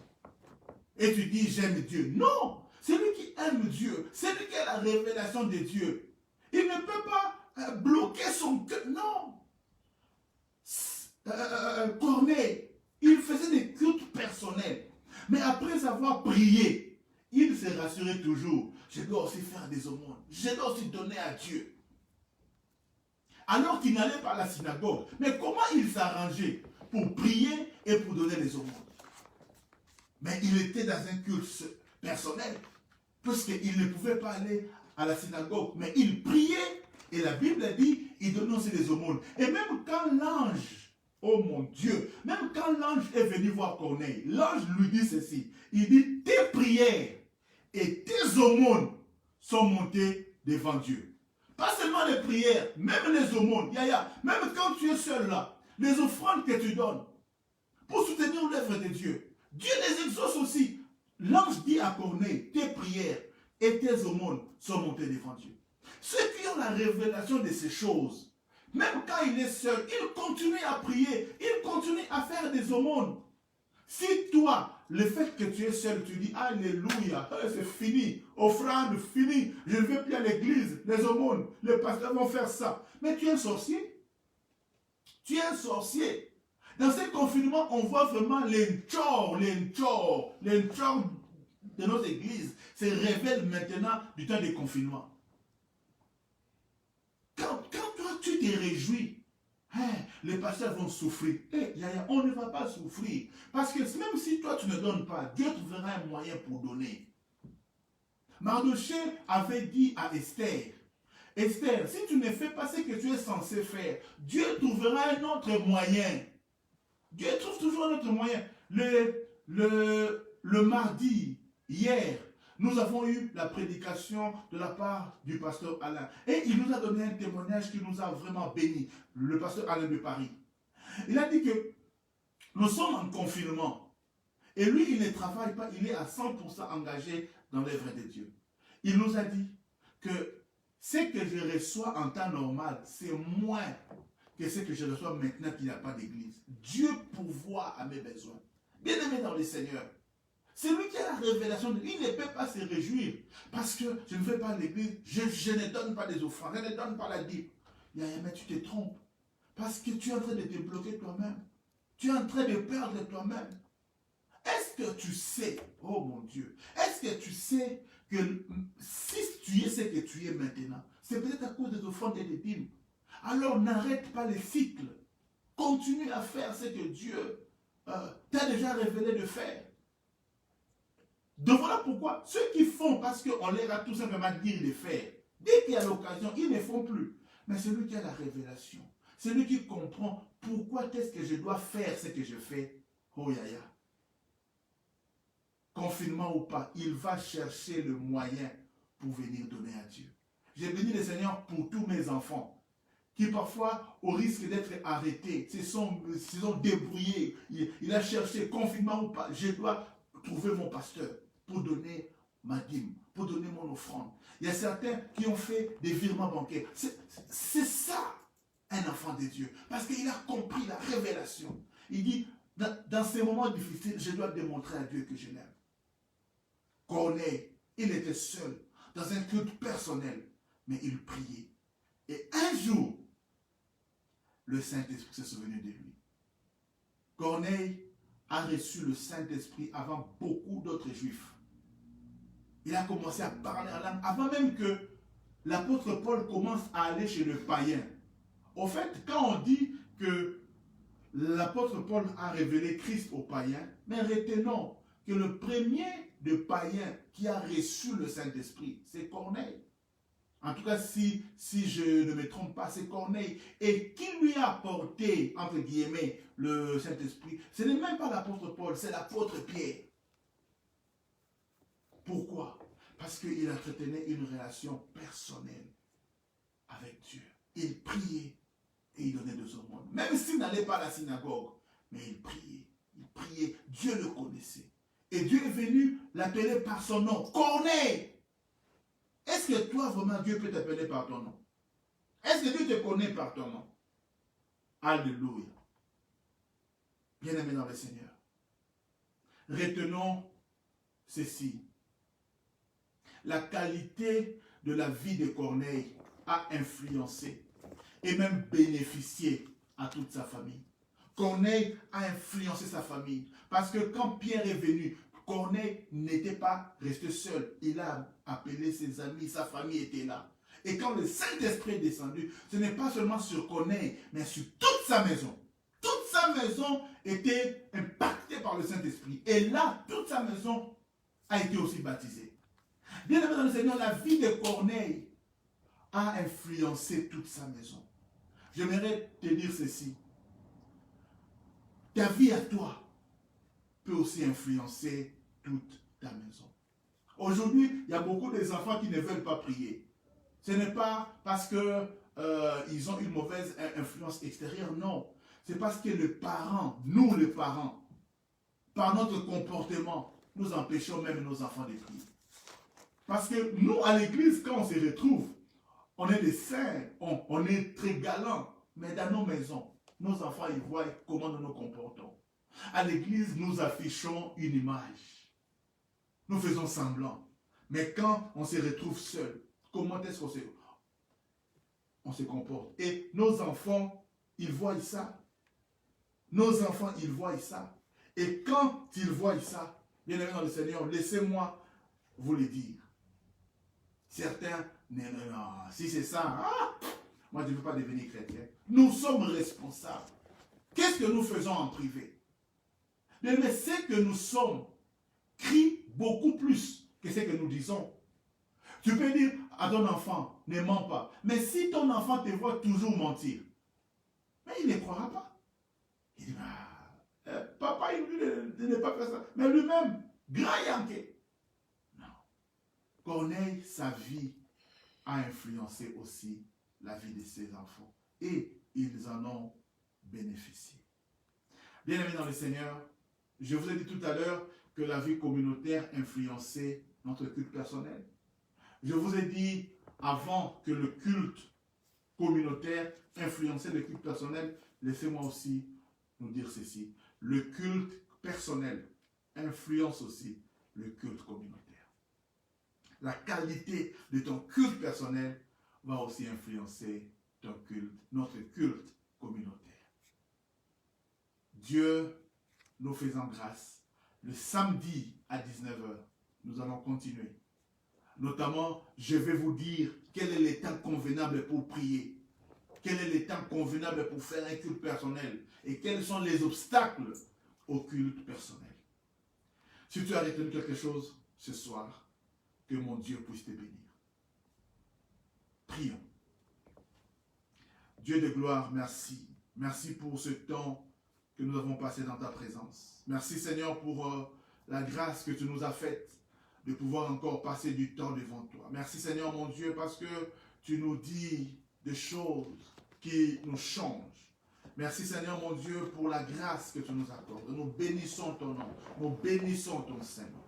Et tu dis, j'aime Dieu. Non, c'est lui qui aime Dieu. C'est lui qui a la révélation de Dieu. Il ne peut pas bloquer son cœur. Non. Corneille, il faisait des cultes personnels. Mais après avoir prié, il s'est rassuré toujours. Je dois aussi faire des aumônes. Je dois aussi donner à Dieu. Alors qu'il n'allait pas à la synagogue. Mais comment il s'arrangeait pour prier et pour donner les aumônes? Mais il était dans un culte personnel. Puisqu'il ne pouvait pas aller à la synagogue. Mais il priait. Et la Bible dit, il donnait aussi des aumônes. Et même quand l'ange, oh mon Dieu, même quand l'ange est venu voir Corneille, l'ange lui dit ceci. Il dit, tes prières et tes aumônes sont montées devant Dieu. Pas seulement les prières, même les aumônes. Même quand tu es seul là, les offrandes que tu donnes pour soutenir l'œuvre de Dieu, Dieu les exauce aussi. L'ange dit à Corneille, tes prières et tes aumônes sont montées devant Dieu. Ceux qui ont la révélation de ces choses, même quand il est seul, il continue à prier, il continue à faire des aumônes. Si toi, le fait que tu es seul, tu dis Alléluia, c'est fini, offrande fini, je ne vais plus à l'église, les aumônes, les pasteurs vont faire ça. Mais tu es un sorcier. Tu es un sorcier. Dans ces confinements, on voit vraiment l'enchor de nos églises se révèle maintenant du temps des confinements. Quand toi, tu te réjouis, les pasteurs vont souffrir. On ne va pas souffrir. Parce que même si toi, tu ne donnes pas, Dieu trouvera un moyen pour donner. Mardoché avait dit à Esther, Esther, si tu ne fais pas ce que tu es censé faire, Dieu trouvera un autre moyen. Dieu trouve toujours un autre moyen. Le mardi, hier, nous avons eu la prédication de la part du pasteur Alain. Et il nous a donné un témoignage qui nous a vraiment bénis. Le pasteur Alain de Paris. Il a dit que nous sommes en confinement. Et lui, il ne travaille pas. Il est à 100% engagé dans l'œuvre de Dieu. Il nous a dit que ce que je reçois en temps normal, c'est moins que ce que je reçois maintenant qu'il n'y a pas d'église. Dieu pourvoit à mes besoins. Bien-aimé dans le Seigneur, c'est lui qui a la révélation. Il ne peut pas se réjouir parce que je ne vais pas à l'église, je ne donne pas des offrandes, je ne donne pas la dîme. Mais tu te trompes parce que tu es en train de te bloquer toi-même. Tu es en train de perdre toi-même. Est-ce que tu sais, oh mon Dieu, est-ce que tu sais que si tu es ce que tu es maintenant, c'est peut-être à cause des offrandes et des dîmes. Alors n'arrête pas les cycles. Continue à faire ce que Dieu t'a déjà révélé de faire. Donc voilà pourquoi ceux qui font parce qu'on leur a tout simplement dit de faire, dès qu'il y a l'occasion, ils ne font plus. Mais celui qui a la révélation, celui qui comprend pourquoi est-ce que je dois faire ce que je fais, oh yaya. Confinement ou pas, il va chercher le moyen pour venir donner à Dieu. J'ai béni le Seigneur pour tous mes enfants qui parfois, au risque d'être arrêtés, se sont débrouillés. Il a cherché, confinement ou pas, je dois trouver mon pasteur pour donner ma dîme, pour donner mon offrande. Il y a certains qui ont fait des virements bancaires. C'est ça, un enfant de Dieu. Parce qu'il a compris la révélation. Il dit, dans ces moments difficiles, je dois démontrer à Dieu que je l'aime. Corneille, il était seul, dans un culte personnel, mais il priait. Et un jour, le Saint-Esprit s'est souvenu de lui. Corneille a reçu le Saint-Esprit avant beaucoup d'autres Juifs. Il a commencé à parler en langue, avant même que l'apôtre Paul commence à aller chez le païen. Au fait, quand on dit que l'apôtre Paul a révélé Christ aux païens, mais retenons que le premier de païens qui a reçu le Saint-Esprit, c'est Corneille. En tout cas, si je ne me trompe pas, c'est Corneille. Et qui lui a apporté, entre guillemets, le Saint-Esprit? Ce n'est même pas l'apôtre Paul, c'est l'apôtre Pierre. Pourquoi? Parce qu'il entretenait une relation personnelle avec Dieu. Il priait et il donnait des aumônes. Même s'il n'allait pas à la synagogue, mais il priait. Il priait. Dieu le connaissait. Et Dieu est venu l'appeler par son nom. Corneille! Est-ce que toi, vraiment, Dieu peut t'appeler par ton nom? Est-ce que Dieu te connaît par ton nom? Alléluia. Bien-aimé dans le Seigneur. Retenons ceci. La qualité de la vie de Corneille a influencé et même bénéficié à toute sa famille. Corneille a influencé sa famille. Parce que quand Pierre est venu, Corneille n'était pas resté seul. Il a appelé ses amis, sa famille était là. Et quand le Saint-Esprit est descendu, ce n'est pas seulement sur Corneille, mais sur toute sa maison. Toute sa maison était impactée par le Saint-Esprit. Et là, toute sa maison a été aussi baptisée. Bien aimé dans le Seigneur, la vie de Corneille a influencé toute sa maison. J'aimerais te dire ceci. Ta vie à toi peut aussi influencer toute ta maison. Aujourd'hui, il y a beaucoup d'enfants qui ne veulent pas prier. Ce n'est pas parce qu'ils ont une mauvaise influence extérieure, non. C'est parce que les parents, nous les parents, par notre comportement, nous empêchons même nos enfants de prier. Parce que nous, à l'église, quand on se retrouve, on est des saints, on est très galants. Mais dans nos maisons, nos enfants, ils voient comment nous nous comportons. À l'église, nous affichons une image. Nous faisons semblant. Mais quand on se retrouve seul, comment est-ce qu'on se comporte? Et nos enfants, ils voient ça. Nos enfants, ils voient ça. Et quand ils voient ça, bien aimé dans le Seigneur, laissez-moi vous le dire. Certains, non, si c'est ça, moi je ne veux pas devenir chrétien. Nous sommes responsables. Qu'est-ce que nous faisons en privé? Mais ce que nous sommes crie beaucoup plus que ce que nous disons. Tu peux dire à ton enfant, ne mens pas. Mais si ton enfant te voit toujours mentir, mais il ne croira pas. Il dit, papa, il dit de ne pas faire ça. Mais lui-même, grand yanké. Non. Corneille, sa vie a influencé aussi la vie de ses enfants. Et ils en ont bénéficié. Bien aimés dans le Seigneur, je vous ai dit tout à l'heure que la vie communautaire influençait notre culte personnel. Je vous ai dit avant que le culte communautaire influençait le culte personnel. Laissez-moi aussi nous dire ceci. Le culte personnel influence aussi le culte communautaire. La qualité de ton culte personnel va aussi influencer ton culte, notre culte communautaire. Dieu nous faisant grâce, le samedi à 19h, nous allons continuer. Notamment, je vais vous dire quel est le temps convenable pour prier. Quel est le temps convenable pour faire un culte personnel. Et quels sont les obstacles au culte personnel. Si tu as retenu quelque chose ce soir, que mon Dieu puisse te bénir. Prions. Dieu de gloire, merci. Merci pour ce temps que nous avons passé dans ta présence. Merci Seigneur pour la grâce que tu nous as faite de pouvoir encore passer du temps devant toi. Merci Seigneur mon Dieu parce que tu nous dis des choses qui nous changent. Merci Seigneur mon Dieu pour la grâce que tu nous accordes. Nous bénissons ton nom. Nous bénissons ton Seigneur.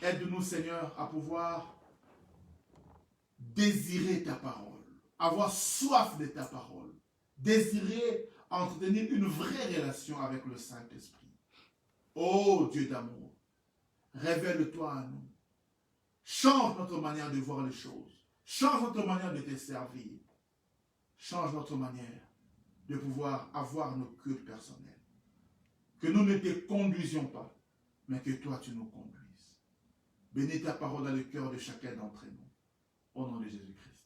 Aide-nous Seigneur à pouvoir désirer ta parole, avoir soif de ta parole, désirer entretenir une vraie relation avec le Saint-Esprit. Ô Dieu d'amour, révèle-toi à nous. Change notre manière de voir les choses. Change notre manière de te servir. Change notre manière de pouvoir avoir nos cultes personnels. Que nous ne te conduisions pas, mais que toi tu nous conduises. Bénis ta parole dans le cœur de chacun d'entre nous. Au nom de Jésus-Christ.